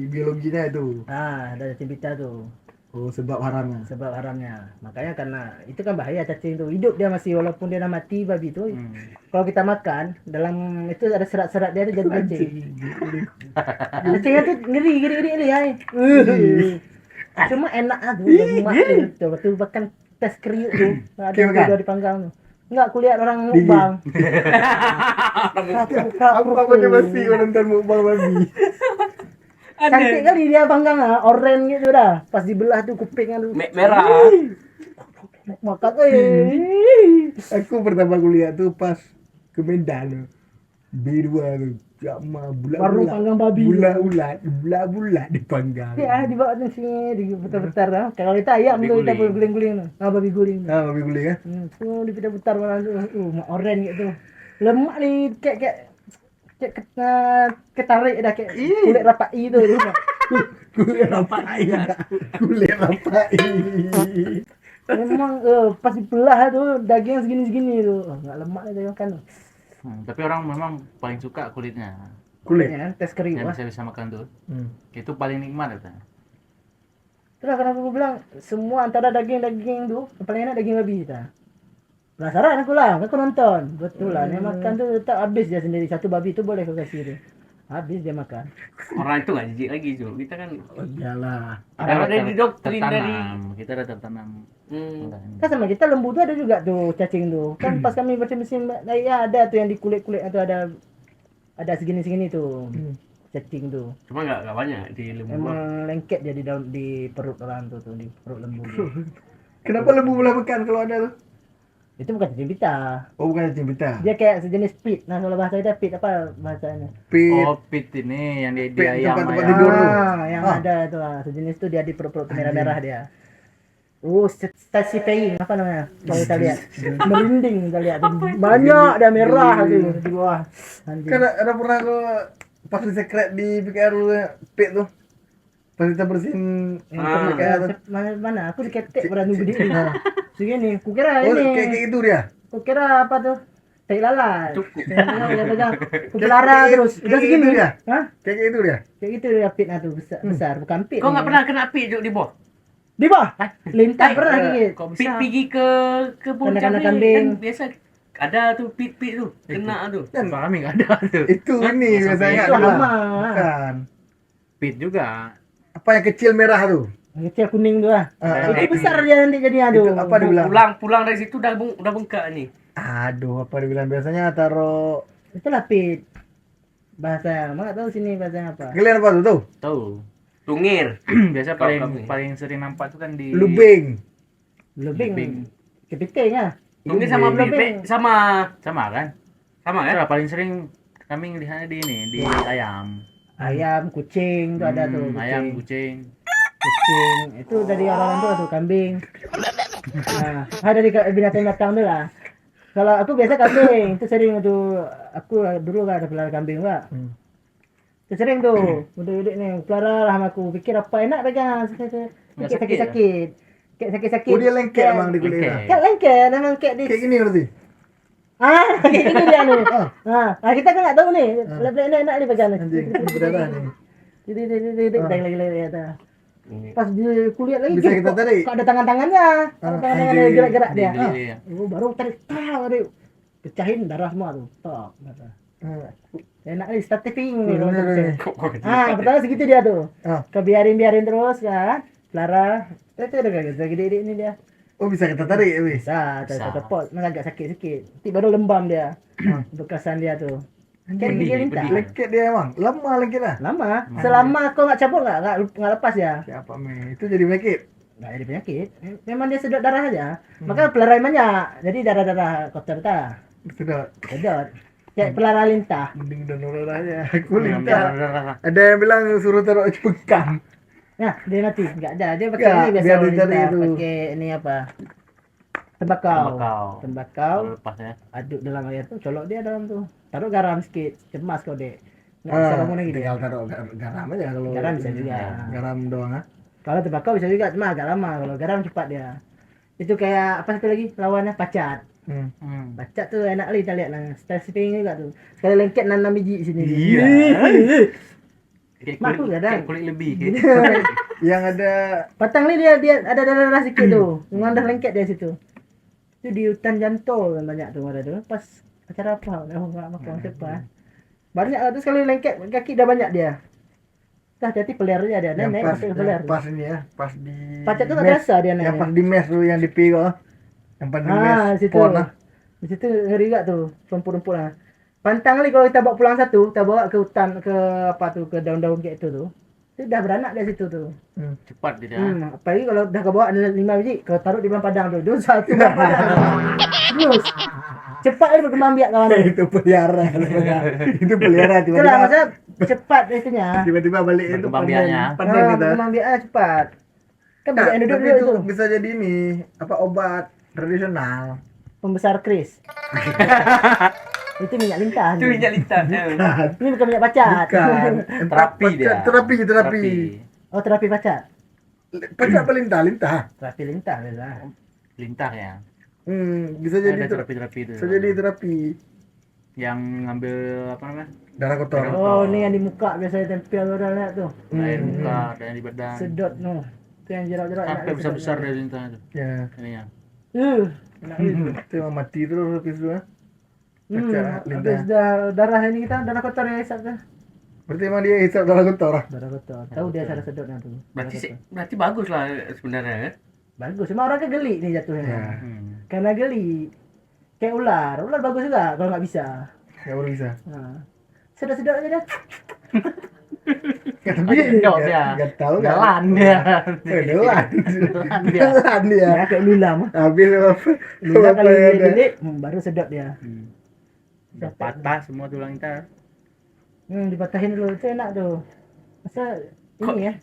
biologinya itu. Ada cacing pita tuh. Oh, sebab haramnya. sebab haramnya. Makanya karena itu kan bahaya cacing itu. Hidup dia masih walaupun dia dah mati babi itu. Kalau kita makan dalam itu ada serat-serat dia itu jadi cacing. Cacingnya tuh ngeri ya. Cuma enak tuh lemak tuh. Waktu makan tes kriuk tuh. Ada Kayak yang makan? udah dipanggang tuh. Enggak, kulihat orang Dingin. mukbang. Apa dia masih nonton mukbang babi? Cantik kali dia panggang oranye gitu dah. Pas dibelah tuh kupingnya tuh. Merah. Makan Aku pertama kuliah tuh pas ke Medan. B2 tuh. Sama baru panggang babi. bulat dipanggang. Ya, dibawa tuh sini diputar-putar dah. Kalau kita ayam Babi tuh kita guling. guling-guling tuh. Ah, babi guling. Ah, babi guling kan? Tuh diputar-putar malah tuh. Oranye gitu. Lemak nih kayak ketarik dah kayak kulit rapai itu. Kulit rapai. Kulit rapai. Memang pas dibelah tuh daging segini-segini tuh. Enggak lemak dia makan. Tapi orang memang paling suka kulitnya. Kulit. Ya, tes kering Yang wah. bisa makan tuh. Hmm. Itu paling nikmat katanya. Itulah kenapa aku bilang semua antara daging-daging tuh yang paling enak daging babi kita. Penasaran aku lah, aku nonton. Betul lah, dia makan tuh tetap habis dia sendiri. Satu babi itu boleh aku kasih dia. Habis dia makan. Orang itu nggak jijik lagi Jul. Kita kan Oh, iyalah. karena udah didoktrin dari. tertanam. Kita udah tertanam. Kan sama kita lembu tuh ada juga tuh cacing tuh. Kan pas kami bersin-bersin ya ada tuh yang di kulit-kulit atau ada segini-segini tuh. Cacing tuh. Cuma nggak banyak di lembu. Emang lengket dia di perut orang tuh di perut lembu. Kenapa lembu boleh makan kalau ada tuh? Itu bukan cacing pita. Oh, bukan cacing pita. Dia kayak sejenis pit. Nah, kalau bahasa kita pit apa bahasanya? Pit. Oh, pit ini yang di Pit ayam. tempat-tempat ayam. tidur. Yang Ah. ada tuh sejenis tuh dia di perut-perut merah-merah dia. Oh, stasi paying apa namanya? Kalau kita lihat merinding kita lihat tuh. Banyak dia merah tuh di bawah. Anjing. Kan ada pernah aku pas di secret di PKR lu pit tuh. Pas kita bersihin Yang pernah PKR tuh. mana? Aku diketek pada nunggu di ini. Segini, kukira Oh, ini. kayak gitu dia. Kukira apa tuh? Tai lalat. Cukup. Ya pegang. Kupelara terus. Udah kayak segini. gitu dia. Hah? Kayak gitu dia. Kayak gitu dia pitnya tuh besar, bukan pit. Kau nggak pernah kena pit Jul di bawah? Di bawah? Lintas pernah gigit. Kok Pit bisa? pergi ke puncak Kandang-kandang nih, kambing. kan biasa ada tuh pit tuh kena tuh. Kami nggak ada tuh. Itu ini Masa biasanya itu ada. hama. Bukan. Pit juga. Apa yang kecil merah tuh? Yang kecil kuning tuh lah. Ah, Itu besar dia nanti jadinya Itu aduh. apa dibilang? Pulang dari situ udah bengkak nih. Aduh, apa dibilang biasanya taruh Itulah pit. Bahasa, mak tahu sini bahasa apa. kalian apa tuh? Tahu. Tungir. Biasa Kalau paling kami. paling sering nampak tuh kan di Lubeng. Lebing. Lebing. Kepitingnya. Tungir sama Lubeng. bebek sama sama kan? sama kan? Itulah paling sering kami lihatnya di ini di ayam. Ayam, kucing tuh ada tuh. Ayam, Kucing. kucing. Itu dari orang tua tuh kambing. Nah, ada di binatang-binatang tuh lah. Kalau aku biasa kambing, itu sering tuh aku dulu kan ada pelihara kambing pak. Itu sering tuh, udah nih pelihara lah sama aku. Pikir apa enak pegang, Nggak sakit-sakit, kayak sakit-sakit. Oh, dia lengket emang di Lengket. kulitnya. Kayak lengket, emang kayak di. Kayak gini berarti. Kayak gini dia nih. Nah, kita kan nggak tahu nih, enak nih pegang. Anjing, ini berdarah nih. Lagi pas di kuliah lagi Bisa kita tarik? kok ada tangan-tangannya tangan-tangannya anjing. gerak-gerak dia Iya. baru tarik baru pecahin darah semua tuh tok kata. Enak nih starting Bener. pertama segitu dia tuh Ah. kebiarin terus kan Lara itu udah kayak gitu gede ini dia Oh, bisa kita tarik ya, wis. bisa Bisa. tepot memang agak sakit nanti baru lembam dia bekasan dia tuh kayak gigi lintah Lengket dia emang. Lama lengket lah. lama selama kau nggak cabut nggak lepas ya Siapa me? Itu jadi penyakit. nggak ada penyakit memang dia sedot darah aja makanya pelarain banyak jadi darah kotor ta Sudah. sedot kayak pelara lintah Mending donor aja. Aku Iya, lintah. Ada yang bilang suruh taruh bekam. nah dia mati nggak ada dia pakai Nggak, ini biasa biar orang dicari lintah itu. pakai ini apa tembakau Lepas ya. aduk dalam air tuh colok dia dalam tuh taruh garam sedikit cemas kau dek nggak bisa bangun lagi dia Tinggal taruh garam aja kalau. Garam bisa juga. Garam doang ah. kalau tembakau bisa juga cuma agak lama kalau garam cepat dia itu kayak apa satu lagi lawannya pacat Baca tuh enak kali kita lihat lah. Style spinning juga tuh. Sekali lengket 6 biji sini. Iya. Kayak Makul kulit, ada. kayak kulit lebih. Yang ada Batang ni dia ada darah sikit tu. Mengandah lengket dari situ. Itu di hutan Janto kan banyak tu ada tu. Pas acara apa? Enggak makan siapa. Banyak lah tu sekali lengket kaki dah banyak dia. Dah hati peler dia ada. yang Naik pas masuk ke peler. yang pas ini ya, pas di Pacak tu tak mes. terasa dia naik. Yang pas di mes tu yang di pi kok. Yang pas di mes situ. pon lah. Di situ ngeri juga tu. Rumput-rumput lah. Pantang ni kalau kita bawa pulang satu, kita bawa ke hutan ke apa tu ke daun-daun kayak itu tu. Itu dah beranak dari situ tu. Cepat dia. Apalagi kalau dah kau bawa ada 5 biji, kau taruh di dalam padang tu. Dia satu dalam padang. Terus. Cepat dia berkembang biak kawan ni. Itu pelihara. Itu pelihara Itulah tiba-tiba. maksudnya cepat itunya. Tiba-tiba balik itu Berkembang biaknya. Pandai kita. Berkembang biaknya cepat. Kan Nah, banyak yang duduk tapi dulu itu itu. bisa jadi ini apa obat tradisional. Pembesar kris. Itu minyak lintah. Itu minyak lintah. Ini bukan minyak pacat. Bukan. Terapi dia. Terapi. Oh, terapi pacat. Pacat apa lintah? Terapi lintah lah. Lintah ya. Bisa jadi Ada terapi-terapi itu. bisa jadi terapi. Yang ngambil apa namanya? Darah kotor. Oh, ni yang di muka biasanya tempel orang lihat tu. Air muka dan di badan. Sedot no. Tu yang jerat-jerat. Sampai besar-besar dari lintah itu. Ya. Ininya. Enak itu. Itu yang mati terus habis itu. Pacat lintah. Habis dah darah ini kita darah kotor ya hisap tu. Berarti emang dia hisap darah kotor. Darah kotor. Tahu dia cara sedotnya tu. Berarti bagus lah sebenarnya kan? Bagus. Cuma orang kan geli ni jatuhnya. Ya. Karena geli. Kayak ular. Ular bagus juga kalau nggak bisa. Ya baru bisa. Sedot-sedot aja dah. Tapi Sedot dia. enggak tahu kan. Jalan dia. Jalan. dia. Jalan dia. Ya kayak lulam. Habis apa? Lulam Apa kalau yang ada? lilit baru sedot dia. Udah patah semua tulang kita. Dipatahin dulu. Itu enak tu. Masa ini ya.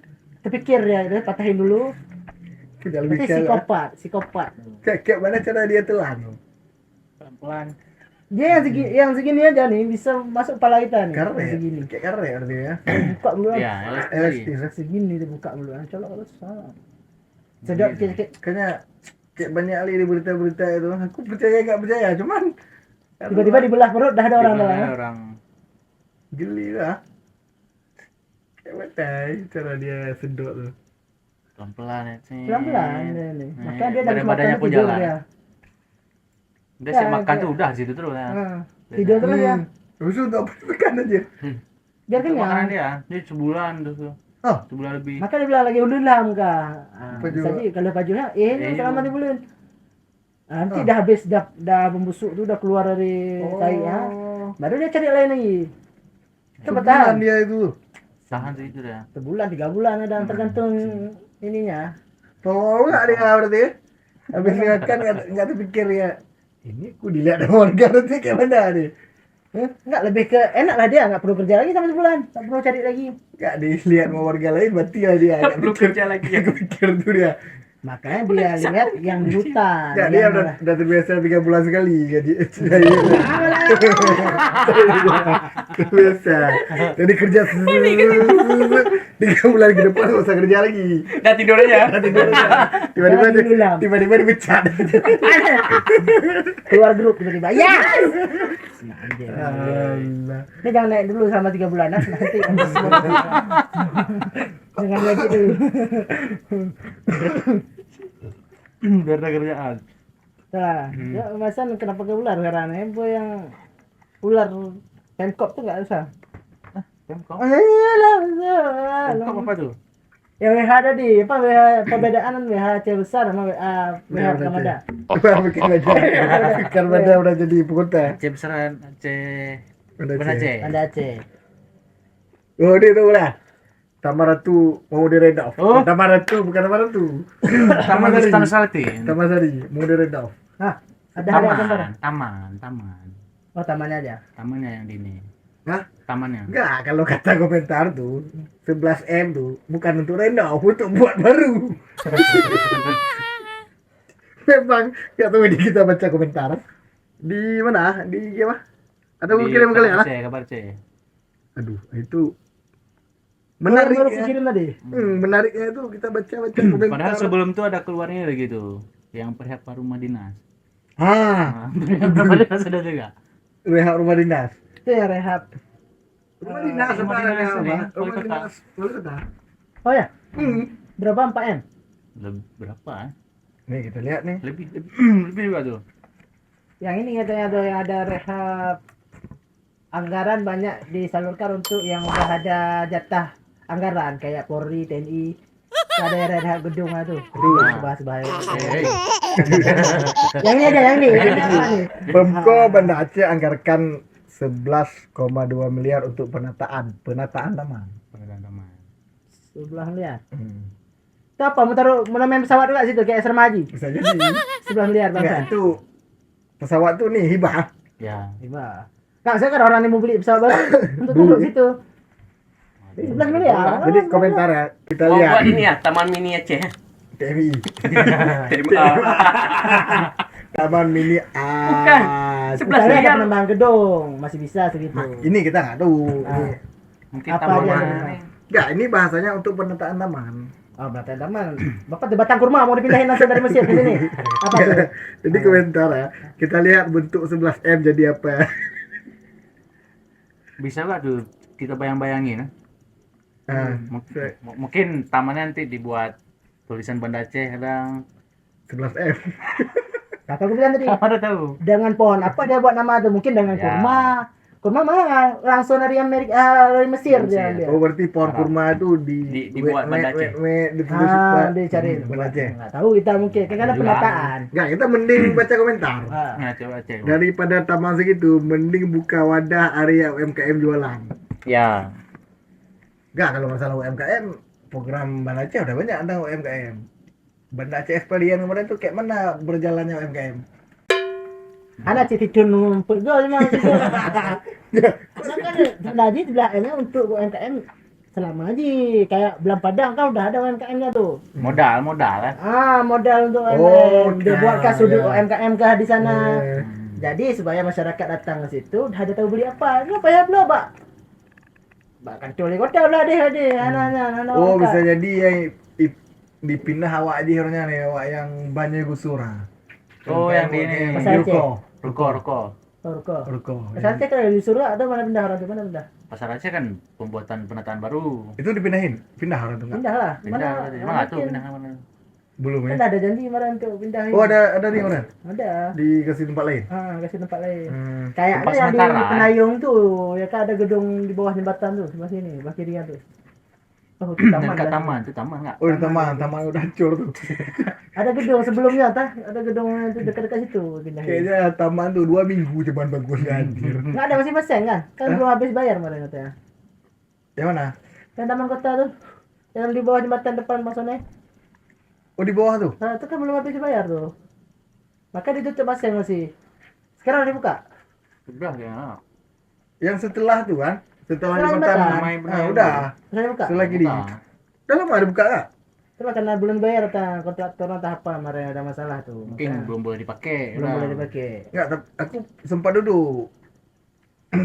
Terfikir dia patahin dulu. Tidak lebih Nanti kalah. psikopat. Kayak mana cara dia telan? Pelan-pelan. Dia yang segini aja nih bisa masuk kepala kita nih. Yang Karet. segini. Kayak karet berarti ya. Buka dulu Ya, lah. Elastis. Segini dia buka dulu. Colok kalau salah. Sedot sikit. Kayaknya kayak banyak kali di berita-berita itu. Aku percaya nggak percaya, cuman Tiba-tiba dibelah perut dah ada orang Gimana dalam. orang geli lah. Kayak batai cara dia sedot tuh. pelan-pelan ya. Pelan-pelan dia nih. Makanya dia dari Badan-badannya makan pun tidur jalan. dia. Udah Ya, sih makan dia- tuh udah situ terus ya. Tidur terus ya. Terus untuk apa makan aja? Biar Itu makanan kenyang. dia sebulan tuh. Oh. Sebulan lebih. Maka dia bilang lagi ulang kah. Baju. Bisa jadi kalau bajunya ini selama 3 bulan. Nanti Oh. dah habis dah membusuk tu dah keluar dari tai ya. Baru dia cari lain lagi. Itu Sebulan bertahan. dia itu. Tahan tuh itu dah. Sebulan 3 bulan ada tergantung ininya. Tolong nggak dia berarti ya? Habis makan nggak terpikir ya. Ini aku dilihat sama warga nanti kayak mana nih? Enggak lebih ke enak lah dia enggak perlu kerja lagi sama sebulan. Tak perlu cari lagi. Nggak dilihat sama warga lain berarti lah dia. Nggak Belum pikir kerja lagi. nggak kepikir tuh dia. Makanya dia lihat yang di hutan. Nggak dia yang udah terbiasa 3 bulan sekali gaji. Terbiasa. Jadi kerja 3 bulan ke depan nggak usah kerja lagi. Dah tidur aja. Tiba-tiba dipecat. keluar grup tiba-tiba. Ya. Nah, anjir. Allah. Ini jangan naik dulu sama 3 bulan nanti jangan naik gitu. Biar ada kerjaan. Nah, ya masan kenapa ke ular sekarang? Heboh yang ular Pemkop tuh enggak usah. Pemkop. Oh iya lah. Pemkop apa tuh? Ya WH tadi, apa WH perbedaan WH Aceh besar sama WH Kamada. Apa bikin aja? Karena udah jadi ibu kota. Aceh besaran Aceh. Udah Bukan Aceh. Anda Aceh. Oh dia tuh lah. Tamaratu mau diredaf. Oh. Tamaratu bukan Tamaratu. Taman Istana Salati. Tamasari mau diredaf. Hah, ada hari gambar. Taman. Oh, tamannya aja. Tamannya yang di ini. Hah? Tamannya. Enggak, kalau kata komentar tuh 11M tuh bukan untuk renov, untuk buat baru. Memang ya tuh di kita baca komentar. Di mana? Di apa? Ada gue kirim kali ya? Kabar C. Aduh, itu menarik Baru ya. kirim tadi. Menariknya itu kita baca komentar. Padahal sebelum itu ada keluarnya gitu. Yang perihal rumah dinas. Ah, Perihal rumah dinas ada juga. rehab rumah dinas. Itu yang rehab. Rumah dinas rumah sebenarnya, dinas ini, Pak. wali Rumah kota. dinas wali kota. Oh ya, Hmm. berapa 4M? Berapa? Nih kita lihat nih. Lebih juga tuh. Yang ini katanya ada yang ada rehab anggaran banyak disalurkan untuk yang udah ada jatah anggaran kayak Polri, TNI. Ada yang rehab gedung lah tuh. Bahas bahaya. Hei. Yang ini aja yang ini. Ini apa nih? Pemko Banda Aceh anggarkan 11,2 miliar untuk penataan taman. Teman-teman. 11 miliar. Itu apa? Mau main pesawat juga situ kayak Asrama Haji. Bisa jadi. 11 miliar Enggak, bangsa. itu pesawat tuh nih hibah. Ya. Tiba. Kak, saya kan orang yang mau beli pesawat baru untuk duduk situ. 11 miliar. Jadi komentar ya, kita Mau lihat buat ini ya, Taman Mini Aceh. TMI. Terima. Taman Mini Bukan. Aceh. 11 Misalnya ada miliar. penambahan gedung, masih bisa segitu. Nah, ini kita nggak tahu. Nah. Mungkin Apa taman aja? ini. Enggak, ini bahasanya untuk penataan taman. Oh, berarti taman. Bapak di Batang Kurma mau dipindahin langsung dari Mesir ke sini. Apa tuh? Jadi komentar ya, kita lihat bentuk 11M jadi apa. Bisa nggak tuh kita bayang-bayangin? Nah, Mungkin tamannya nanti dibuat tulisan Banda Aceh ada. 11M. Kata gue bilang tadi, Apa udah tahu? dengan pohon apa dia buat nama tuh? Mungkin dengan Ya. kurma. Kurma mah langsung dari Amerika, dari Mesir dia ambil. Oh, berarti pohon Arab. kurma itu Dibuat Banda Aceh. ditulis Dicari. Banda Aceh. Nggak tahu kita mungkin, kan ada Juga. penataan. Enggak, kita mending baca komentar. Ah. Nah, coba Aceh. Daripada taman segitu, mending buka wadah area UMKM jualan. Ya. Enggak, kalau masalah UMKM, program Banda Aceh udah banyak tentang UMKM. Banda Aceh Experience kemarin tuh kayak mana berjalannya UMKM? Anak citi numpuk gue memang situ. Kan Haji belakangnya untuk UMKM selama aja kayak Belang Padang kan udah ada UMKM-nya tuh. Modal kan. Modal untuk Oh, UMKM. Dia buat ya, kasudut ya. UMKM kah di sana. Eh, Jadi supaya masyarakat datang ke situ ada tahu beli apa. Ini apa ya belum, Pak? Pak kan coli kota lah dia anak-anak. Oh, bisa jadi yang dipindah awak aja harusnya nih, awak yang banyak gusura. Oh, yang di ini. Pasar Aceh. Ruko. Ruko. Pasar Aceh kalau disuruh ada mana pindah orang tuh mana pindah? Pasar Aceh kan pembuatan penataan baru. Itu dipindahin, pindah orang tuh enggak? Pindah lah. Pindah. Emang nggak tahu pindah mana. Belum Kan ya? ada janji kemarin untuk pindahin. Oh, ada nih orang. Ada. Dikasih tempat lain. Kasih tempat lain. Hmm. Kayaknya Tempat yang di sementara. Penayung tuh, ya kan ada gedung di bawah jembatan tuh, sebelah sini, sebelah kirinya tuh. Oh, itu taman. Dekat kan? taman nggak? Oh, di taman udah hancur tuh. Ada gedung sebelumnya, ada gedung itu dekat-dekat situ pindahin. Kayaknya taman tuh 2 minggu cuman bagusnya anjir. Enggak ada masih pasang kan? Kan belum habis bayar kemarin katanya. Yang mana? Kan taman kota tuh. Yang di bawah jembatan depan maksudnya. Oh, di bawah tuh. Nah, itu kan belum habis bayar tuh. Maka ditutup pasang masih. Sekarang udah dibuka. Sudah ya. Yang setelah tuh kan? Setelah Setelah jembatan. jembatan. Nah, udah. Sudah dibuka. Setelah gini. Buka. Udah lama ada buka enggak? Cuma karena belum bayar kontraktor entah apa kemarin ada masalah tuh. Mungkin Makanya belum boleh dipakai. belum udah. boleh dipakai. Enggak, aku sempat duduk.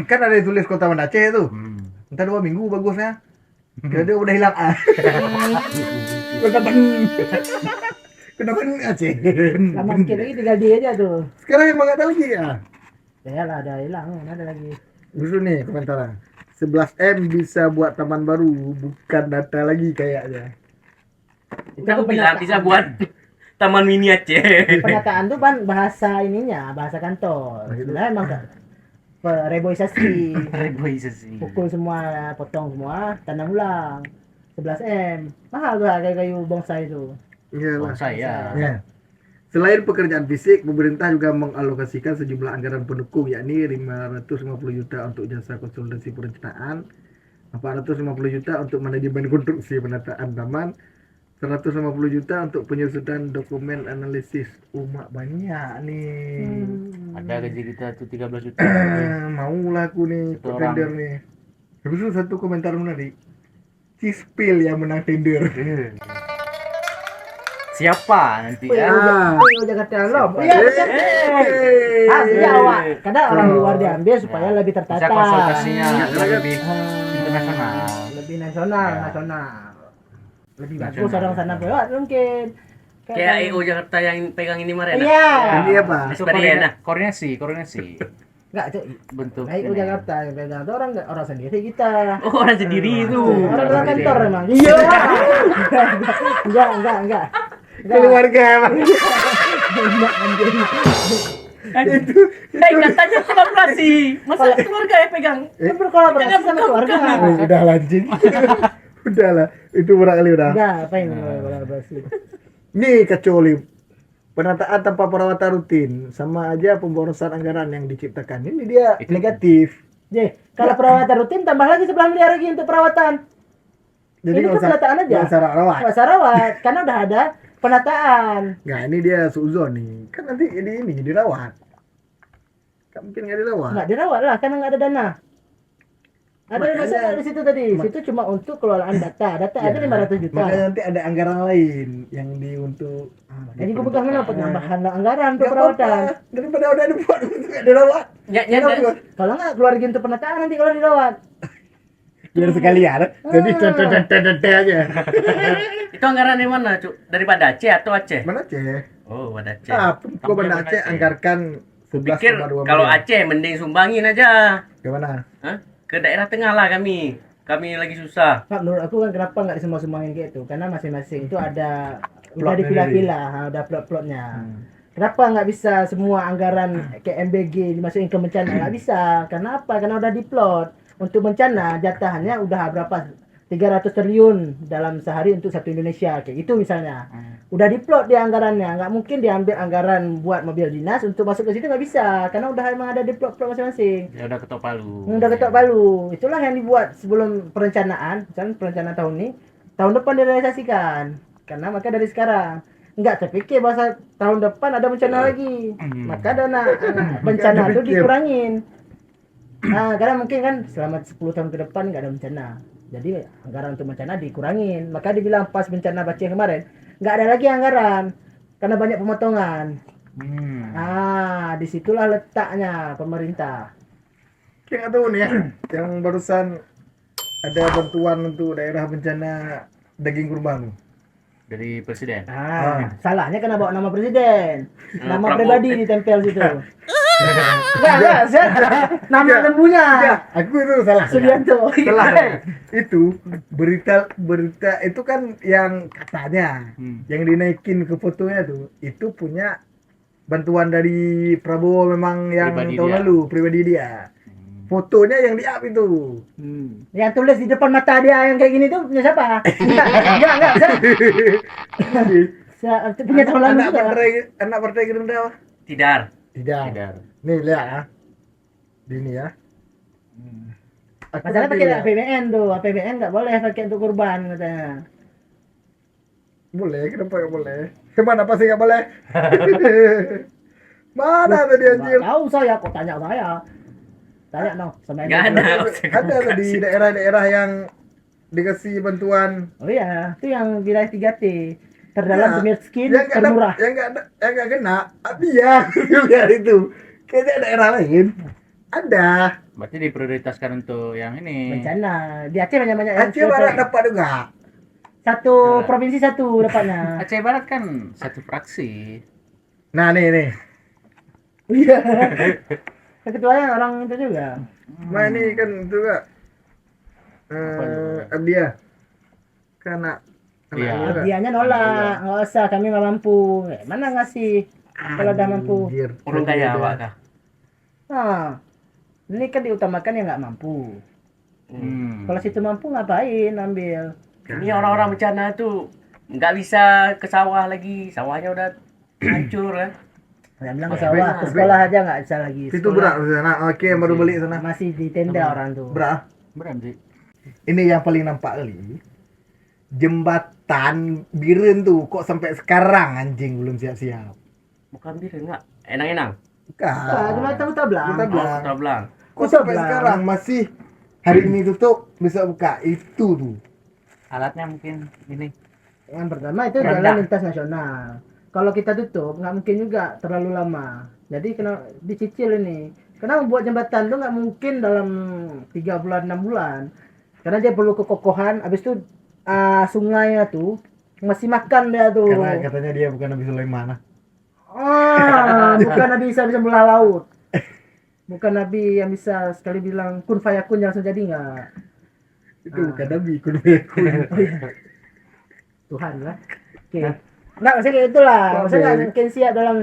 Kan ada tulis Kota Banda Aceh tuh. Entar 2 minggu bagusnya. Kira-kira udah hilang ah. Kenapa Aceh? Lama sikit lagi tinggal dia aja tuh. Sekarang emang nggak ada lagi ya? Ya lah ada hilang, ada lagi. Justru nih komentarnya. 11M bisa buat taman baru, bukan data lagi kayaknya. Itu Udah aku bilang penataan. bisa buat Taman Mini Aceh. Penataan tuh kan bahasa ininya, bahasa kantor. Sebenarnya emang reboisasi. Reboisasi. Pukul semua, potong semua, tanam ulang. 11M. Mahal tuh harga kayu bonsai itu. Iyalah. Bonsai ya. Ya. Selain pekerjaan fisik, pemerintah juga mengalokasikan sejumlah anggaran pendukung, yakni 550 juta untuk jasa konsultasi perencanaan, 450 juta untuk manajemen konstruksi penataan taman, 150 juta untuk penyusunan dokumen analisis. Umak banyak nih. Ada gaji kita tuh 13 juta. Maulah aku nih Satu ikut orang. tender nih. Habis itu satu komentar menarik. Cispil yang menang tender. Siapa nanti ya? Oh, Jakarta Lom. Iya, betul. Asli awak. Kadang orang luar diambil supaya lebih tertata. Bisa konsultasinya lebih Ah, internasional. lebih nasional, Ya. nasional. Lebih Nasional. bagus orang sana buat mungkin. Kayak EO Jakarta yang pegang ini kemarin. Iya. Ini apa? Itu Experience, nah. koordinasi. Enggak, Cuk. bentuk Naik ini. Jakarta, yang pegang tuh orang sendiri kita. Oh, orang sendiri itu. Orang dalam kantor emang. Iya. Enggak. Keluarga emang. Enggak anjing. Itu Katanya kolaborasi. Masa keluarga yang pegang? Kan berkolaborasi sama keluarga. udah lanjut. Udahlah, itu barangkali udah. Enggak, apa yang kolaborasi? Nih kecuali penataan tanpa perawatan rutin sama aja pemborosan anggaran yang diciptakan. Ini dia negatif. Jadi, kalau perawatan rutin tambah lagi 9 miliar lagi untuk perawatan. Jadi Ini kan penataan aja. nggak usah rawat. Nggak usah rawat, karena udah ada penataan. Nggak, ini dia suzon nih. Kan nanti ini dirawat. Kan mungkin nggak dirawat. Nggak dirawat lah, karena nggak ada dana. Ada Makanya- masalah di situ tadi. Situ cuma untuk kelolaan data. Data ada 500 juta. Makanya nanti ada anggaran lain yang untuk Jadi gue pegang kenapa penambahan anggaran untuk Nggak perawatan. apa-apa. Daripada udah dibuat untuk nggak dirawat. Ya, Kenapa? Kalau nggak keluar lagi untuk penataan nanti kalau dirawat. Biar sekalian. Jadi tete aja. itu anggaran dari mana, Cuk? Daripada Aceh atau Aceh? Mana Aceh? Oh, pada Aceh. Gua Banda Aceh anggarkan Pikir 11,2 kalau miliar. Aceh mending sumbangin aja. Gimana? Hah? Ke daerah tengah lah kami. Kami lagi susah. Nah, menurut aku kan kenapa nggak disemua-semuain kayak itu? Karena masing-masing itu ada udah Plot dipilah-pilah, ada plot-plotnya. Kenapa nggak bisa semua anggaran kayak MBG dimasukin ke bencana? Nggak bisa. Karena apa? Karena udah diplot. Untuk bencana jatahannya udah berapa? 300 triliun dalam sehari untuk satu Indonesia kayak gitu misalnya. Udah diplot di anggarannya, nggak mungkin diambil anggaran buat mobil dinas untuk masuk ke situ, nggak bisa karena udah emang ada di plot-plot masing-masing. Ya udah ketok palu. Udah ketok palu. Itulah yang dibuat sebelum perencanaan, misalnya perencanaan tahun ini, tahun depan direalisasikan. Karena maka dari sekarang nggak terpikir bahwa tahun depan ada bencana lagi, maka dana bencana itu terpikir. dikurangin. Nah, karena mungkin kan selama 10 tahun ke depan nggak ada bencana. Jadi anggaran untuk bencana dikurangin. Maka dibilang pas bencana Aceh kemarin, nggak ada lagi anggaran. Karena banyak pemotongan. Disitulah letaknya pemerintah. Kayak nggak tahu nih ya, yang barusan ada bantuan untuk daerah bencana daging kurban. Dari presiden. Salahnya kena bawa nama presiden. Nama Prabowo. pribadi ditempel situ. Enggak, nama lembunya. Ya, aku itu salah. Subianto. Salah. Itu berita itu kan yang katanya yang dinaikin ke fotonya tuh itu punya bantuan dari Prabowo memang yang Pribadi tahun dia. lalu pribadi dia. Fotonya yang di-up itu. Yang tulis di depan mata dia yang kayak gini tuh punya siapa? Enggak. Punya tahun lalu anak juga. anak partai Gerindra apa? Tidar. Tidak. Tidak. Nih lihat ya. Di ini ya. Aku Masalah nanti pakai lihat. APBN tuh. APBN nggak boleh pakai untuk kurban katanya. Boleh, kenapa nggak boleh? Kemana pasti nggak boleh? Mana tadi anjir? Nggak tahu saya, kok tanya saya. Tanya dong sama Nggak MBG. ada. Ada tadi daerah-daerah yang dikasih bantuan. Oh iya, itu yang wilayah 3T. Terdalam, Ya, termiskin, yang nggak termurah. yang nggak kena. Dia lihat itu. Kayaknya daerah lain ada. Berarti diprioritaskan untuk yang ini. Bencana. Di Aceh banyak-banyak yang Aceh Barat dapat juga. satu provinsi satu dapatnya. Aceh Barat kan satu fraksi. Nah nih. Iya. Ketuanya orang itu juga. Nah ini kan juga dia karena Iya. Dianya nolak, nggak usah, kami nggak mampu. Mana ngasih kalau udah mampu? Orang kaya Pak kah? Nah, ini kan diutamakan yang nggak mampu. Kalau situ mampu ngapain ambil? Ini orang-orang bencana tuh nggak bisa ke sawah lagi. Sawahnya udah hancur kan. Yang bilang ke sawah, ke sekolah aja nggak bisa lagi. itu berat di sana. Oke, yang baru beli sana. Masih di tenda orang tuh. Berat. Berarti. Ini yang paling nampak kali. Jembatan Biren tuh kok sampai sekarang anjing belum siap-siap. Bukan biru enggak? Enang-enang. Ah, cuma tahu tablang. Kita bilang, Kita bilang. kok Kita sampai bilang. sekarang masih hari ini tutup bisa buka itu tuh. Alatnya mungkin ini. Yang pertama itu Rendah. jalan lintas nasional. Kalau kita tutup nggak mungkin juga terlalu lama. Jadi kena dicicil ini. Karena membuat jembatan tuh nggak mungkin dalam 3 bulan 6 bulan. Karena dia perlu kekokohan. Habis itu sungainya tuh masih makan dia tuh. Karena katanya dia bukan Nabi Sulaiman. Bukan bisa belah laut. Bukan nabi yang bisa sekali bilang kun fayakun yang langsung jadi enggak. Itu bukan nabi, kun fayakun. Oh iya. Tuhan lah. Oke. Nah, maksudnya kayak itulah. Maksudnya nggak mungkin siap dalam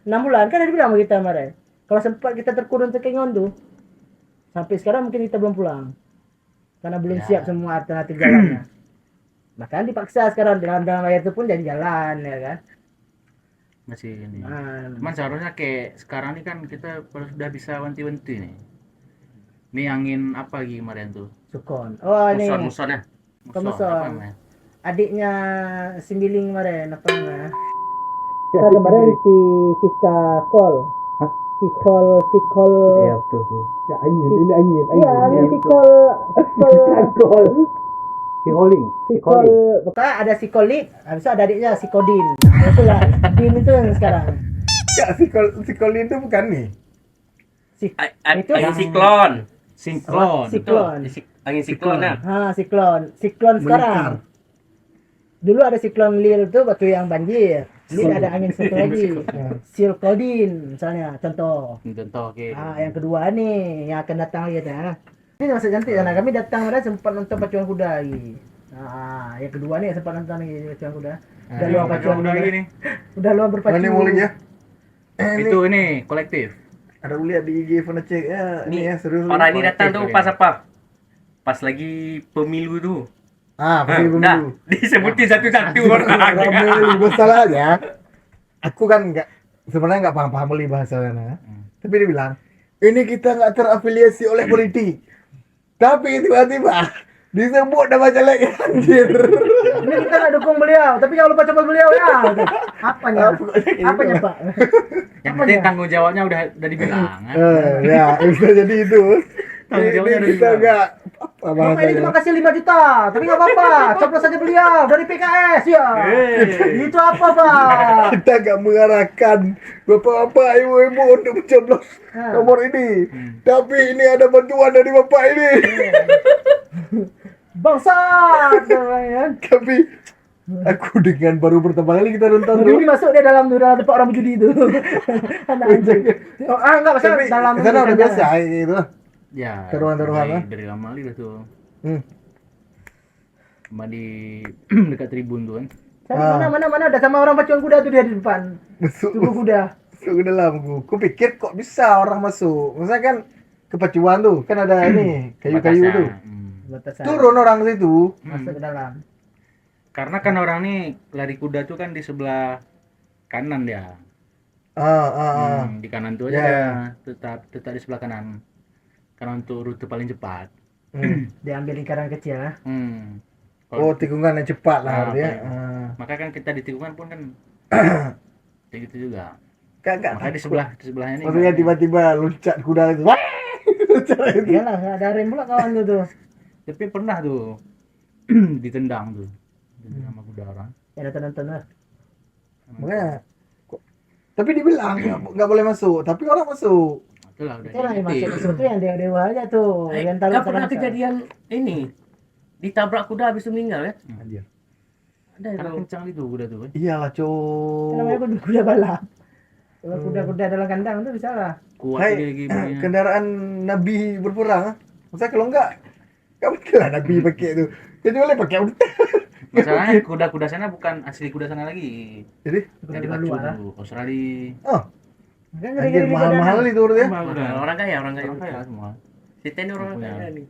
6 bulan. Kan ada bilang sama kita kemarin. Kalau sempat kita terkurung ke Kengon tuh, sampai sekarang mungkin kita belum pulang. Karena belum siap semua alternatif jalannya. Bahkan dipaksa sekarang dalam air itu pun jadi jalan, ya kan? Masih ini. Nah, Cuman seharusnya kayak sekarang ini kan kita sudah bisa wanti-wanti nih. Ini angin apa lagi kemarin tuh? Sukon. Oh, ini Muson ya. Muson. Apa namanya? adiknya Simbiling kemarin apa namanya? Kita kemarin si Siska Kol. Hah? Sikol. Iya betul. Ya angin, ini angin. Iya, angin Sikol. Sikol. Pokoknya ada Sikolik, habis itu ada adiknya Sikodin. Nah, itulah Din itu yang sekarang. Ya, Sikolin itu bukan nih. Itu Angin siklon. Siklon. Angin siklon ya. Siklon sekarang. Dulu ada siklon Lil tuh waktu yang banjir. Lil ada angin satu lagi. Silkodin misalnya contoh. Contoh oke. Yang kedua nih yang akan datang lagi ya. Ini masih cantik karena kami datang ada sempat nonton pacuan kuda lagi. Nah, yang kedua nih sempat nonton lagi pacuan kuda. Udah luang pacuan kuda lagi nih. Udah luang berpacu. Mana mulai ya? Itu ini kolektif. Ada lihat di IG Phone Check ya. Ini ya seru. Orang ini datang tuh pas apa? Pas lagi pemilu tuh. Pemilu. Nah, disebutin satu-satu orang. Ramai masalahnya. Aku kan sebenarnya nggak paham beli bahasanya. Tapi dia bilang, ini kita nggak terafiliasi oleh politik. Tapi tiba-tiba disebut nama caleg anjir. Ini kita nggak dukung beliau, tapi jangan lupa coba beliau ya. Apanya? Apanya Pak? Yang penting tanggung jawabnya udah dibilang. Ya, bisa jadi itu. Tanggung jawabnya Ini kita nggak apa Bapak ini cuma kasih 5 juta, tapi nggak apa-apa. Coblos saja beliau dari PKS ya. Itu apa Pak? Kita nggak mengarahkan bapak-bapak, ibu-ibu untuk mencoblos nomor ini. Tapi ini ada bantuan dari bapak ini. Bangsat namanya. Tapi aku dengan baru pertama kali kita nonton Ini masuk dia dalam tempat orang berjudi itu. Anak anjing. Enggak masalah Tapi dalam sana udah biasa kayak gitu. Ya. Taruhan-taruhan, dari lama itu tuh. Cuma di dekat tribun tuh kan. Mana ada sama orang pacuan kuda tuh dia di depan. Tunggu kuda. Masuk ke dalam ku pikir kok bisa orang masuk. Maksudnya kan kepacuan tuh kan ada ini kayu-kayu Batasnya. tuh. Batasan. Turun orang situ. Masuk ke dalam. Karena kan orang nih lari kuda tuh kan di sebelah kanan dia. Hmm. Di kanan tuh aja Ya. dia. tetap di sebelah kanan. Karena untuk rute paling cepat. Diambil lingkaran kecil ya. Oh, tikungan yang cepat lah artinya. Maka kan kita di tikungan pun kan kayak gitu juga. Kagak. Makanya di sebelahnya nih. Maksudnya tiba-tiba loncat kuda itu. Wah! Loncat itu. Iyalah, ada rem pula kawan tuh. Tapi pernah tuh ditendang tuh. Ditendang sama kuda orang. Ya nonton lah. Makanya tapi dibilang nggak boleh masuk, tapi orang masuk. Itulah udah. Itulah yang masuk ke situ yang dewa aja tuh. Yang taruh Kan pernah kejadian ini ditabrak kuda habis itu meninggal ya. Anjir. Ada Karena itu. kencang itu kuda tuh kan. Iyalah, Namanya cok. kuda balap. Kalau kuda-kuda dalam kandang tuh bisa lah. Kuat Hai, dia lagi punya. kendaraan Nabi berperang. Maksudnya kalau enggak mungkin lah Nabi pakai itu. Kecuali pakai unta. Masalahnya kuda-kuda sana bukan asli kuda sana lagi. Jadi, Dari Kuda pacu luar. tuh, Australia. oh, Kan anjir mahal-mahal itu ya. Orang kaya, orang kaya. Orang kaya semua. Si Ten orang Punya. kaya nih.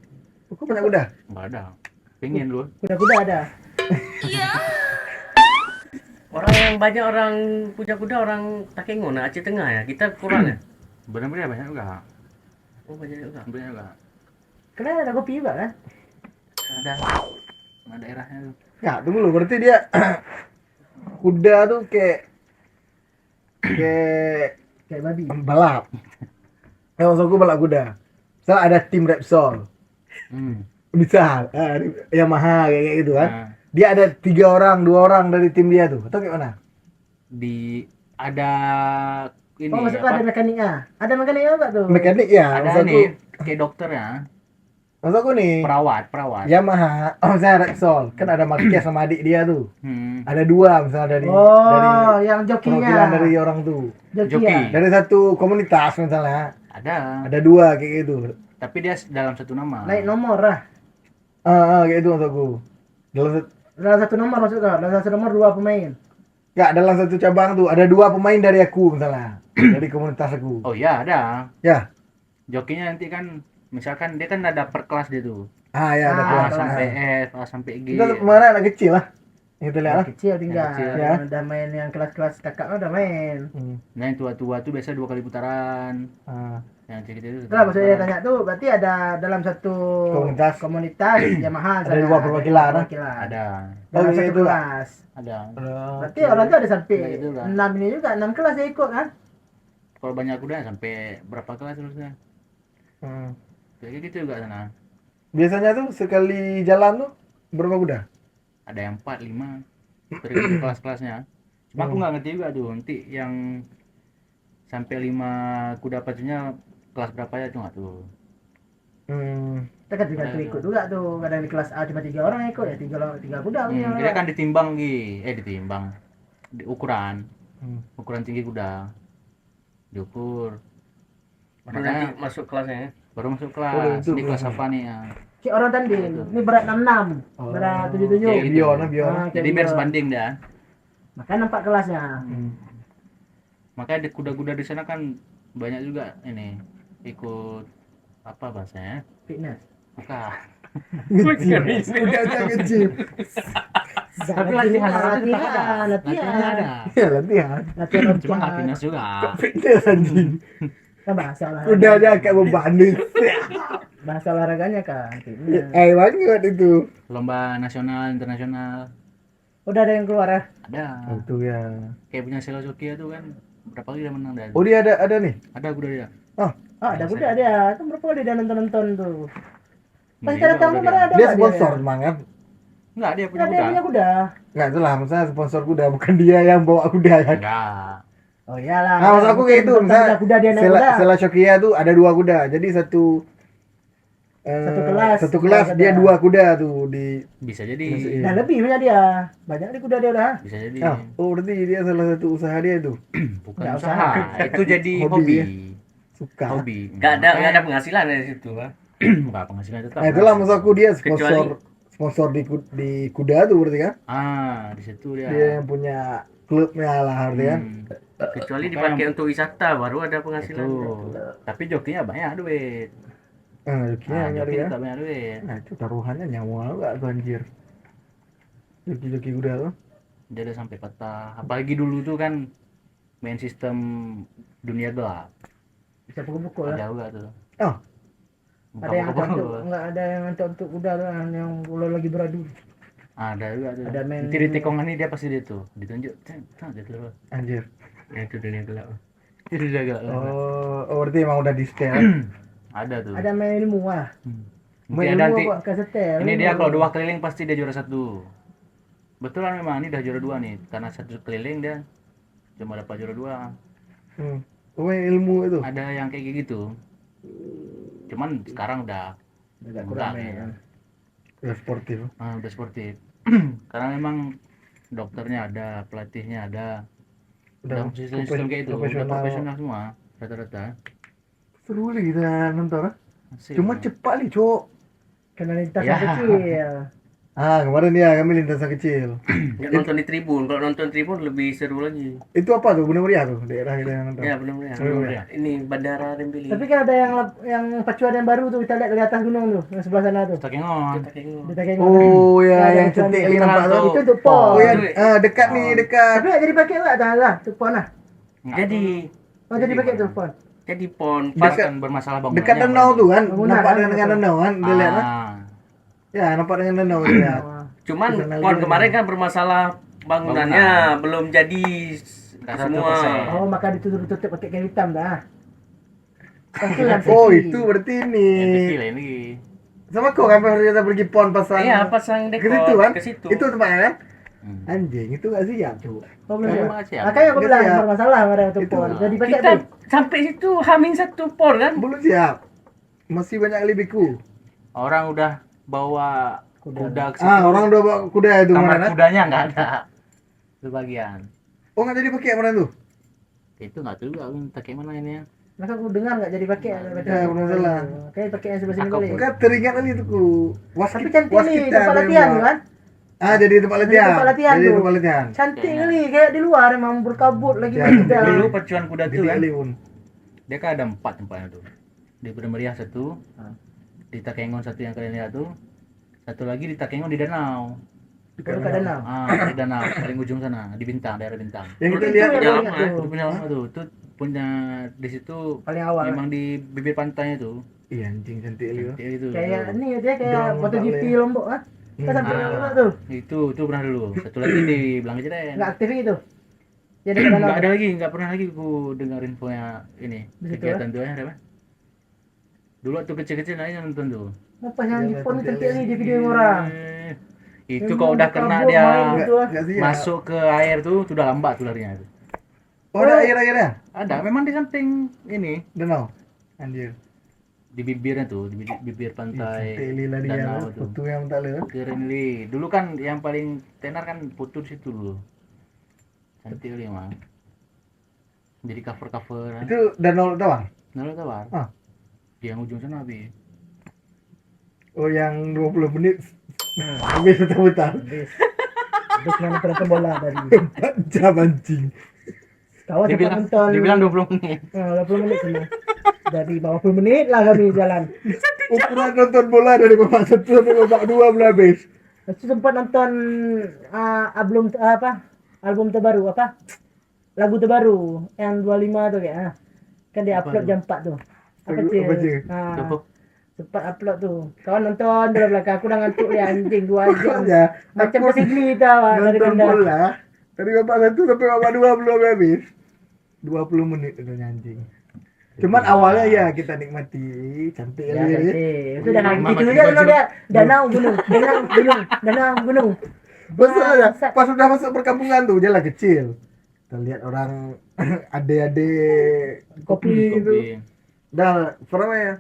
Kok banyak kuda? Enggak ada. Pengen lu. Kuda-kuda ada. Orang yang banyak orang punya kuda orang Takengon, Aceh Tengah ya. Kita kurang ya. Benar-benar banyak juga. Oh banyak juga. Banyak juga. Karena ada kopi juga kan? Ada. Ada daerahnya tuh. Ya, tunggu dulu. Berarti dia kuda tuh kayak Kayak babi. balap. Ya, maksud gue balap kuda. Misal ada tim Repsol. Misal, Yamaha kayak gitu kan. Nah, Dia ada 3 orang, 2 orang dari tim dia tuh. Atau kayak mana? ada ini Oh maksudnya ada mekaniknya? Ada mekaniknya enggak tuh? Mekanik ya. ada Maksud nih aku, kayak dokter ya. maksud aku nih. Perawat. Yamaha, misalnya Repsol, kan ada Marquez sama adik dia tuh. Ada 2 misalnya dari Oh, yang jokinya. perwakilan dari orang tuh. Joki. Joki. Ya? Dari satu komunitas misalnya. Ada dua kayak gitu. Tapi dia dalam satu nama. Naik nomor lah. Kayak itu maksudku. Dalam Dalam satu nomor maksudnya. Dalam satu nomor 2 pemain. Enggak, dalam satu cabang tuh ada 2 pemain dari aku misalnya. Dari komunitas aku. Oh iya ada. Ya. Jokinya nanti kan misalkan dia kan ada per kelas dia tuh. Ya ada A kelas. sampai F, A sampai G. Kita kemarin anak kecil lah. Yang kita lihat lah. Kecil tinggal. kecil. Ya. Udah main yang kelas-kelas kakak udah main. Nah yang tua-tua tuh biasa 2 kali putaran. Ah. Yang kecil itu. Nah, maksudnya dia tanya tuh berarti ada dalam satu Komunitas. Yamaha Ada 2 perwakilan. Ada. Dalam Oh, satu gitu lah. kelas. Ada. Berarti orang tuh ada sampai Ya, gitu lah. 6 ini juga, 6 kelas yang ikut kan? Kalau banyak kuda sampai berapa kelas terusnya? Kayak gitu juga sana. Biasanya tuh sekali jalan tuh berapa kuda? Ada yang 4, 5 tergantung kelas-kelasnya. Cuma aku nggak ngerti juga tuh nanti yang sampai 5 kuda pacunya kelas berapa ya tuh nggak tuh. Kita kan juga tuh ikut juga tuh. Kadang di kelas A cuma 3 orang yang ikut ya, 3 kuda punya. Dia kan ditimbang ditimbang ukuran tinggi kuda diukur. Baru nanti masuk kelasnya ya. Baru masuk Oh, kelas. itu Ini kelas kelasnya. apa nih ya? Kayak orang tanding, ini berat 66, berat 77. Kayak gitu. Bion. kayak Jadi biar gitu. sebanding dah. Makanya nampak kelasnya. Makanya di kuda-kuda di sana kan banyak juga ini ikut apa bahasanya? Fitness. Bukan. Kudanya kecil. Tapi latihan latihan, Latihan ada. Ya latihan. latihan Cuma nggak latihan. fitness juga. Fitness anjing. Kan bahasa olahraga. Kudanya kayak bebanin. Bahasa olahraganya kan. Fitness. Banget itu. Lomba nasional, internasional Udah ada yang keluar ya? ada. Itu ya. Kayak punya Sela Sokia tuh kan berapa kali dia menang dah. Oh dia ada nih. Ada kuda dia. Oh, ada kuda dia. Kan berapa kali dia nonton tuh. Pas Iya, kita datang kuda tuh mana ada Dia nggak sponsor semangat. Enggak, dia punya Enggak, dia kuda. punya kuda. Enggak itulah maksudnya sponsor kuda bukan dia yang bawa kuda kan. Enggak. Oh iyalah. Maksud aku kayak itu misalnya kuda dia naik kuda. Sela Shokia tuh ada 2 kuda. Jadi satu Satu kelas. kelas dia Kuda. 2 kuda tuh di Bisa jadi. Masih- Nah, lebih punya dia. Banyak di kuda dia udah. Bisa jadi. Oh berarti dia salah satu usaha dia itu. Bukan Nggak usaha. usaha. Itu jadi Hobi hobi. ya? Suka. Hobi. Nggak ada penghasilan dari situ, Pak. Enggak penghasilan tetap. Nah itulah maksud aku dia Kecuali- sponsor di kuda tuh berarti kan. Di situ dia. Dia yang punya klubnya lah berarti kan. Kecuali Makanya- dipakai untuk wisata baru ada penghasilan. Itu. Tapi jokinya banyak duit. Jokinya nyari joki ya. tetap banyak duit. Nah itu taruhannya nyawa enggak tuh anjir. Joki-joki kuda tuh. Dia udah sampai peta. Apalagi dulu tuh kan main sistem dunia gelap. Bisa pukul-pukul lah. Ada juga tuh. Oh. Ada yang Bukan untuk pukul. enggak ada yang untuk kuda tuh yang kalau lagi beradu. Ada juga tuh. Ada main- Nanti di tikongan ini dia pasti dia tuh ditunjuk. Gitu loh. Anjir. Nah, itu dunia gelap. Itu dia gelap. Oh berarti emang udah di setel. Ada tuh. Ada main ilmu lah. Nanti Main ada ilmu nanti. Buat ke setel. Ini dia kalau 2 keliling pasti dia juara 1. Betulan memang ini udah juara 2 nih. Karena 1 keliling dia cuma dapat juara 2. Main ilmu itu. Ada yang kayak gitu. Cuman sekarang udah Agak enggak kurang kayaknya. main. Udah sportif. Udah sportif. Karena memang dokternya ada, pelatihnya ada. Udah sistem kayak itu, udah profesional semua rata-rata. Seru lagi kita nonton. Asik. Cuma cepat nih cok. Kena lintasan Ya. kecil. Kemarin ya kami lintasan kecil. Nggak nonton di tribun. Kalau nonton tribun lebih seru lagi. Itu apa tuh? Bener Meriah tuh daerah kita yang nonton. Ya benar-benar. Benar-benar. Ini Bandara Rembeli. Tapi kan ada yang pacuan yang baru tuh kita lihat dari atas gunung tuh, yang sebelah sana tuh. Takengon. Di Takengon. Oh ya Ada yang pacuan cantik tuh. lagi nampak tuh. Itu untuk pon. Oh ya dekat nih dekat. Tapi nggak jadi pakai enggak dah tuh pon lah. Jadi Oh jadi pakai tuh pon. jadi pon Pas Dekat- kan bermasalah bangunannya. Dekat danau tuh kan. Bangunan, Nampak kan? dengan danau kan. Dia lihat kan. Ya nampak dengan danau dia lihat. cuman Kenal pon juga. kemarin kan bermasalah bangunannya belum jadi Nggak semua. 100%. Oh maka ditutup pakai kain hitam dah. Pasti yang Oh safety. itu berarti ini. Yang kecil ini. Sama kok kan pas kita pergi pon pasang. Iya, pasang Ke dekor situ kan? ke situ. Itu tempatnya kan? Hmm. Anjing itu gak siap cuy. Oh belum Iya, ya. makasih ya. Makanya aku Nggak bilang siap. bermasalah pada itu Itu. pon. Jadi pakai Kita tuh. sampai situ Hamin 1 pon kan. Belum siap. Masih banyak lebihku. Orang udah bawa kuda ke situ. Orang udah bawa kuda itu Kamar kemarin kan? kudanya nggak ada. Itu bagian. Oh nggak jadi pakai kemarin tuh? Itu nggak tahu juga entah kayak mana ini ya. Masa aku dengar nggak jadi pakai? Ya, masalah. Kayak pakai yang sebelah sini boleh. Kan teringat lagi tuh ku. Tapi cantik nih tempat latihan tuh kan. Jadi tempat latihan. Tempat latihan Jadi tuh. tempat latihan. Cantik kali kayak di luar emang berkabut lagi Ya, berkuda. Dulu pacuan kuda tuh Jadi kan. Aliun. Dia kan ada 4 tempatnya tuh. Di Bunda Meriah satu, di Takengon satu yang kalian lihat tuh. Satu lagi di Takengon di danau. Dekat danau. Di danau paling ujung sana, di Bintang, daerah Bintang. Yang kita Itu lihat yang punya banyak lama, tuh. Itu punya lama tuh. Itu punya di situ Paling awal. memang di bibir pantainya tuh. iya anjing cantik Aliun. Dia itu. Kayak ini dia kayak Dong, MotoGP tak Lombok kan. Kita sampai Ah. Lombok tuh. Itu pernah dulu. Satu lagi di Belanga Ceden. Enggak aktif gitu. Ya dekat danau. Enggak ada lagi, enggak pernah lagi ku dengar infonya ini. Di situ, Kegiatan tuh ya, apa? Dulu waktu kecil-kecil aja nonton tuh. Apa yang Iya, di phone cantik cantik nih di video yang orang. Itu Yang kalau udah kena kabur dia main gitu. Enggak siap. masuk ke air tuh udah lambat tuh larinya tuh. Oh, ada air-airnya. Ada memang di samping ini Danau. Anjir. di bibirnya tuh, di bibir pantai Cantik Lila dia. danau tuh. Foto yang tak leh. Keren li. Dulu kan yang paling tenar kan foto di situ dulu. Cantik li emang. Jadi cover-cover. Itu Danau Tawar. Nalo tawar. Ah. Di yang ujung sana habis. Oh, yang 20 menit. Habis putar-putar. Habis main penonton bola tadi. 4 jam anjing. Kawan sempat nonton. Dibilang 20 menit. 20 menit cuma. Dari 50 menit lah kami jalan. Ukuran nonton bola dari babak 1 sampai babak 2 belum habis. Terus sempat nonton album terbaru apa? Lagu terbaru yang 25 tuh kayak. Kan dia upload jam 4 tuh. Apa Lagu sih? apa, Cik? Cukup. Sempat upload tuh. Kawan nonton di belakang aku udah ngantuk dia anjing 2 jam. Ya, Macam aku kesigli tau dari nonton bandar. bola dari babak 1 sampai babak 2 belum habis. 20 menit itu anjing. Cuman awalnya ya kita nikmati cantik Ya, kali ya. cantik. Itu udah Mama gitu mati aja baju. loh dia. Danau gunung, danau gunung. Masalahnya Bangsat. pas udah masuk perkampungan tuh jalan kecil. Kita lihat orang ade-ade Kopi itu. Dah, pernah ya.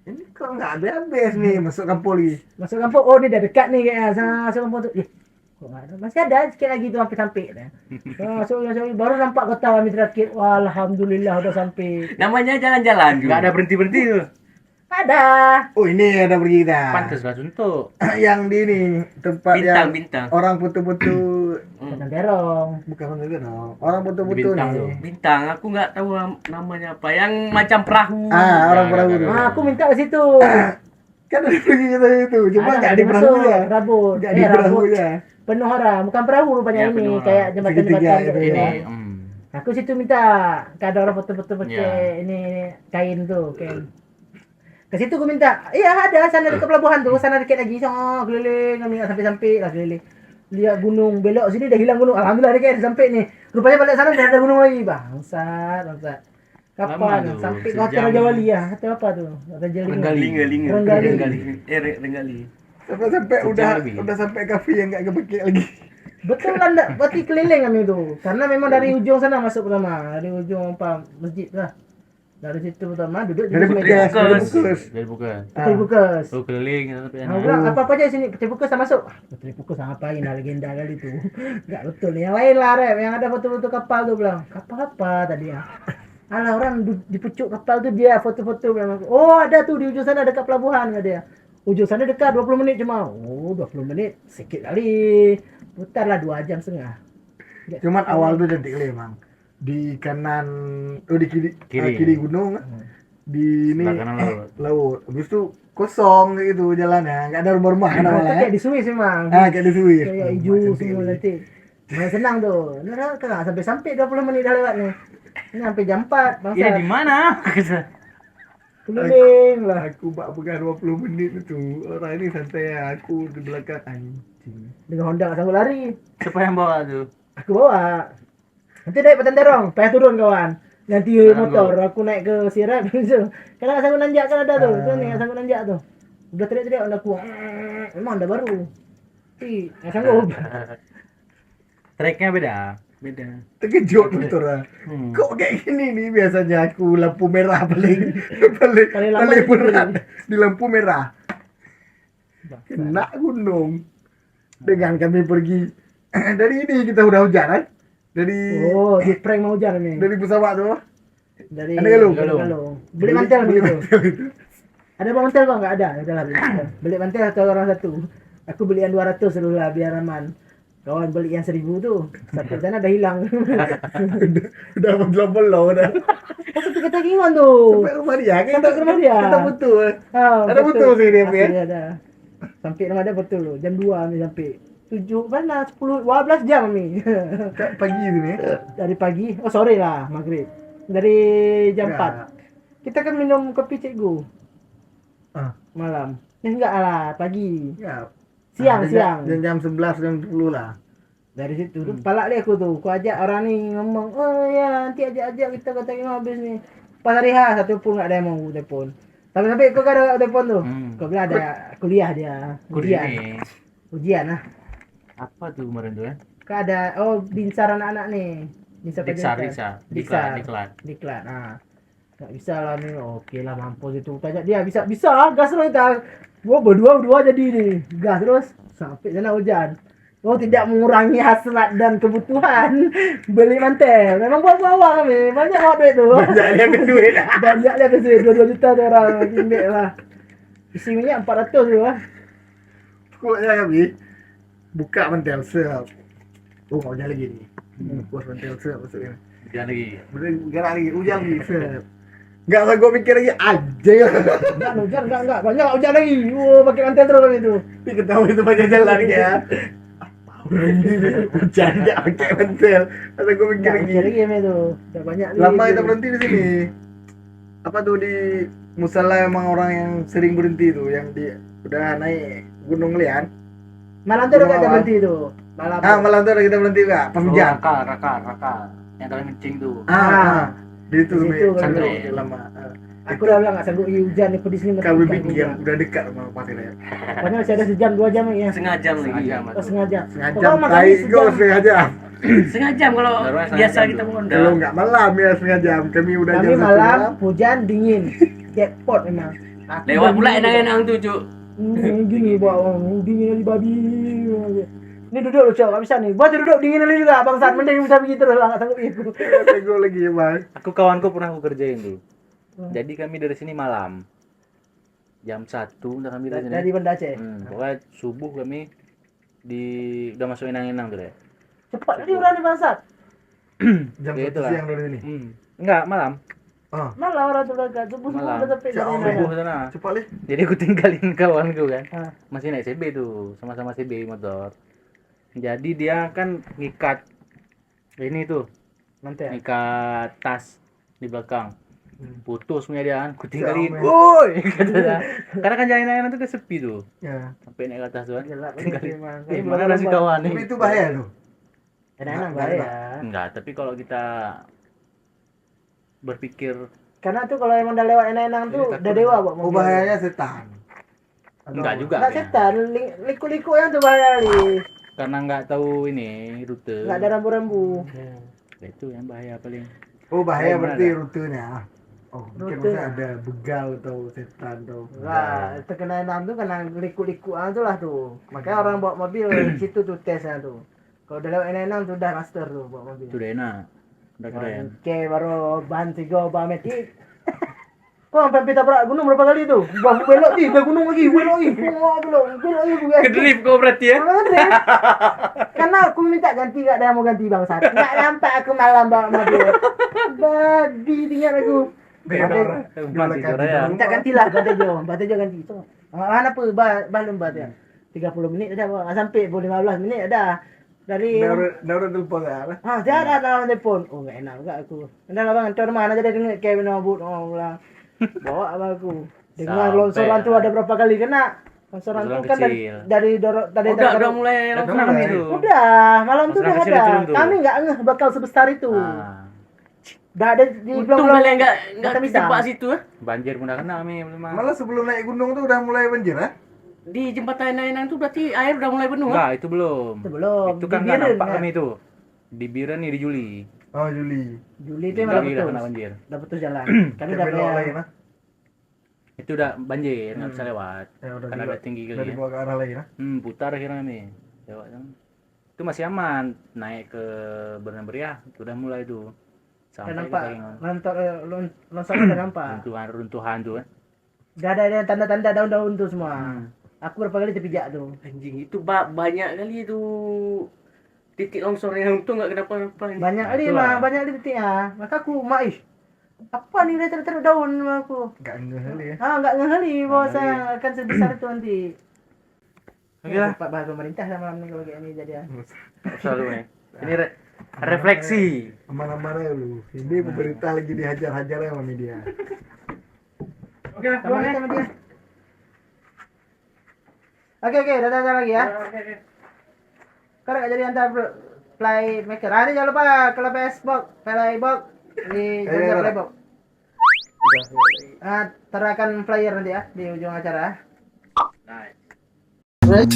Ini kok nggak habis nih masuk Kampoli. Masuk kampung, oh dia dah dekat nih kayaknya. Masuk kampung tuh. Kok nggak ada? Masih ada sikit lagi tuh sampai. Masuk baru nampak kota kami terakhir. Wah, alhamdulillah udah sampai. Namanya jalan-jalan juga. Enggak ada berhenti-berhenti tuh. Ada. Oh ini ada pergi kita. Pantes lah untuk. Yang di ini tempat yang Bintang. orang foto-foto Jangan terong. bukan itu dong. Orang foto-foto Bintang nih. tuh. Bintang, aku nggak tahu namanya apa. Yang macam perahu. Orang perahu ada. tuh. Aku minta ke situ. Kan ada pergi kita itu, cuma Ada, nggak di masuk, perahunya. Rabut. Nggak di Rabut. perahunya. Penuh orang, bukan perahu rupanya Ya, ini, penuh orang. kayak Segitiga jembatan-jembatan gitu gitu. Ini. Ya. Aku situ minta, ada orang foto-foto pakai Ya. ini kain tuh, kain. Ke situ gue minta, iya ada sana dekat pelabuhan tuh, sana dikit lagi, keliling, kami nggak sampai-sampai lah keliling. Lihat gunung, belok sini dah hilang gunung. Alhamdulillah dikit sampai nih. Rupanya balik sana dah ada gunung lagi, bangsat. Kapan? Lama tuh, Sampai ke sejam. Hotel Raja Wali ya, hotel apa tuh? Raja Wali. Renggali. Renggali. Sampai Sejam lebih. udah sampai kafe yang nggak kepake lagi. Betul kan enggak? Berarti keliling kami itu. Karena memang dari ujung sana masuk pertama, dari ujung apa? Masjid lah. Dari situ pertama duduk Dari bekas, dari bekas. Dari buka. Putri Bukas. Tuh keliling sampai Nah, bilang apa aja sini Putri Bukas tak masuk. Putri Bukas ngapain legenda kali itu. Enggak betul. Yang lain lah Rep, yang ada foto-foto kapal tuh bilang. Kapal apa tadi ya? Alah orang di pucuk kapal tuh dia foto-foto bilang. Oh, ada tuh di ujung sana dekat pelabuhan kata dia. Ujung sana dekat 20 menit cuma. Oh, 20 menit sikit kali. Putarlah 2 jam setengah. Cuman awal tuh cantik kali emang. Di kanan, di kiri gunung, di ini Sebelah kanan laut. laut. Habis itu kosong gitu jalannya, nggak ada rumah-rumah kan Itu awalnya. kayak di Swiss memang. Kayak di Swiss. Kayak hijau semua nanti. Main senang tuh. Nah, kan sampai 20 menit dah lewat nih. Ini sampai jam 4 bangsa. Ini di mana? Keliling lah. Aku bak pegang 20 menit itu. Orang ini santai, aku di belakang anjing. Dengan Honda nggak sanggup lari. Siapa yang bawa tuh? Aku bawa. Nanti naik Petan Terong, payah turun kawan. Nanti motor, aku naik ke Sirap. Karena nggak sanggup nanjak kan ada tuh. Tuh nih nggak sanggup nanjak tuh. Udah teriak-teriak Honda aku. Emang Honda baru. Tapi nggak sanggup. Treknya beda. Terkejut betul lah. Kok kayak gini nih biasanya aku lampu merah paling Paling lama paling di berat sini. di lampu merah. Kena gunung. Dengan kami pergi dari ini kita udah hujan kan? Dari Oh, di prank mau hujan nih. dari pesawat tuh. Dari Ada galung? Galung. Beli mantel begitu. Ada bang mantel bang? Nggak ada. Udah lah beli mantel satu orang satu. Aku beli yang 200 dulu lah biar aman. Kawan beli yang 1000 tuh. Sampai sana udah hilang. Udah belum udah. Sampai ke Takingan tuh. Sampai rumah dia. Sampai ke rumah dia. Kita betul. Ah, Ada betul sih dia, Asli ya? ada. Sampai rumah dia betul loh. Jam 2 kami sampai. 7 mana 10 12 jam kami. Pagi itu nih. Dari pagi. Oh sore lah maghrib. Dari jam Enggak. 4. Kita kan minum kopi cikgu Ah. malam. Enggak lah pagi. Ya. Siang. Jam 11 jam 10 lah. Dari situ tuh palak dia aku tuh. Ku ajak orang nih ngomong, "Oh ya, nanti ajak kita ke Takingan habis nih." Pas hari H satu pun enggak ada yang mau telepon. Tapi kok gak ada telepon tuh. Kau bilang ada kuliah dia. Kuliah Ujian. nih. Ujian nah. Apa tuh kemarin tuh ya? Kok ada binsar anak-anak nih. Binsar Diksar, pendidikan. Diklat, Diklat. Diklat. Nah. Nggak bisa lah nih. Oke lah mampus itu. Tanya dia bisa gas terus kita. Gua berdua jadi nih. Gas terus sampai sana hujan. Oh tidak mengurangi hasrat dan kebutuhan beli mantel. Memang bawa kami banyak duit tuh. Banyak yang duit. Banyak dia duit 2 juta tuh orang timbek lah. Isi minyak 400 tuh lah. Pokoknya kami buka mantel sel. Oh mau jalan lagi nih. Puas mantel sel maksudnya. Jangan lagi. Bener gerak lagi, hujan lagi sel. Enggak lah gue mikir lagi aja ya. Enggak. Banyak hujan lagi. Pakai mantel terus kami itu. Tapi ketahui itu banyak jalan ya. Hujan enggak pakai mantel. Atau gue mikir lagi. Hujan lagi kami itu. Udah banyak nih. Lama kita berhenti di sini. Apa tuh di Musala emang orang yang sering berhenti tuh, yang di udah naik Gunung Lian. Malam tuh udah gak ada berhenti tuh. Malam. Malam tuh udah kita berhenti enggak? Pas hujan. Raka. Yang kalian kencing tuh. Di itu Di situ, Santri. lama. Aku udah bilang gak sanggup hujan di pedis ini. Kalau bikin yang udah dekat sama pasirnya. Pokoknya masih ada sejam 2 jam ya. Setengah jam lagi. Setengah jam. Sengaja Pokoknya makan tai sejam. gue sengaja. Setengah jam kalau Baru setengah biasa jam kita tuh. mau Kalau enggak malam ya setengah jam. Kami udah Kami jam 1 malam malam. hujan dingin. Jackpot memang. Aku Lewat udah pula gini, enang-enang tuh, Cuk. Gini bawa dingin kali babi. Ini duduk lu cok, gak bisa nih. Buat duduk dingin kali juga bangsat. Mending bisa begitu terus lah, gak sanggup itu. Gue lagi ya bang. Aku kawanku pernah aku kerjain tuh. Jadi kami dari sini malam. Jam 1 udah kami dari sini. Dari Banda Aceh. Pokoknya subuh kami udah masuk enang-enang tuh deh. Cepat tadi udah nih bangsat. Jam Ya 1 itulah. siang dari sini. Enggak, malam. Malah orang tuh agak subuh Malam. udah sampai Siapa? dari Subuh mana. sana. Cepat lih. Jadi aku tinggalin kawanku kan. Ah. Masih naik CB tuh, sama-sama CB motor. Jadi dia kan ngikat ini tuh, Mantel. ngikat tas di belakang. Putus punya dia kan, ku tinggalin. Siapa? Woi, kata dia. Karena kan jalan-jalan itu kan sepi tuh. Ya. Sampai naik ke atas tuh kan. Gelap Tinggalin. memang. Mana ada si kawan nih? Tapi itu bahaya tuh. Enak Nggak, bahaya. Enggak, tapi kalau kita berpikir Karena tuh kalau emang udah lewat enak-enak tuh Jadi udah takut. dewa kok. Oh bahayanya setan. enggak juga. Enggak ya. setan, liku-liku yang tuh bahaya li. Karena enggak tahu ini rute. Enggak ada rambu-rambu. Itu yang bahaya paling. Oh bahaya Gimana? berarti rutenya. Oh mungkin Rute. maksudnya ada begal atau setan atau. Lah, itu kena enam tuh kena liku-likuan tuh lah tuh. Makanya orang bawa mobil di situ tuh tesnya tuh. Kalau udah lewat enam tuh udah master tuh bawa mobil. Itu udah enak. Udah keren. Oke, baru ban 3 metik. Kok sampai pita berat gunung berapa kali tuh? Bahu belok di, gunung lagi, belok lagi, belok lagi gue. Kedrip kau berarti ya? Karena aku minta ganti, gak ada yang mau ganti bangsat. Gak sampai aku malam bawa mobil. Babi tinggal aku. Minta gantilah Batejo ganti itu. Mana apa balum bat ya. 30 menit aja enggak sampai 15 menit ada. Dari Daur telepon ya. ada dalam telepon. Oh enggak enak enggak aku. Udah lah bang, antar mana aja dengan kayak nabut ulang. Bawa apa aku. Dengan Sampai longsoran tuh ada berapa kali kena. Longsoran tuh kan kecil. dari Udah mulai langsung mulai. itu. Udah, malam tuh udah Longsoran kecil ada. turun tuh. Kami enggak ngeh bakal sebesar itu. Ah, Udah ada di Untung kalian enggak Mata pisang. dijebak situ ya. banjir pun udah kena kami memang. Malah sebelum naik gunung tuh udah mulai banjir ya? Di jembatan enang itu berarti air udah mulai penuh. Enggak, itu belum. Sebelum Itu kan di enggak Biren, nampak ya. kami itu. Di Biren nih di Juli. Oh Juli. Juli itu Di emang Juli udah kena betul. banjir. Udah betul jalan. Kami udah Belok lagi bayar. nah. Itu udah banjir, nggak bisa lewat. Ya udah Karena udah tinggi Udah kali ya. dibawa ke arah lagi nah. Putar akhirnya kami. Lewat kan. Itu masih aman. Naik ke Berenang Meriah, itu udah mulai tuh. Udah nampak, longsornya udah nampak. Runtuhan tuh kan. Gak ada tanda-tanda daun-daun tuh semua. Aku berapa kali terpijak tuh. Anjing itu banyak kali itu titik longsor yang untung nggak kenapa-napa. Banyak kali mah, banyak kali titiknya. Maka aku mak apa nih udah terus daun sama aku. Enggak ngeh kali ya. Enggak ngeheli bahwa saya akan sebesar itu nanti. Oke lah. Pak bahas pemerintah sama malam ini kalau kayak ini jadi ya. Selalu nih. Ini refleksi. Aman-aman aja lu. Ini pemerintah lagi dihajar-hajar sama media. Oke lah, sama dia. Oke, datang lagi ya. Karena nggak jadi antar playmaker. Ini jangan lupa kalau Playbox di Jogja Playbox. Terakan player nanti ya di ujung acara. Nice. Right.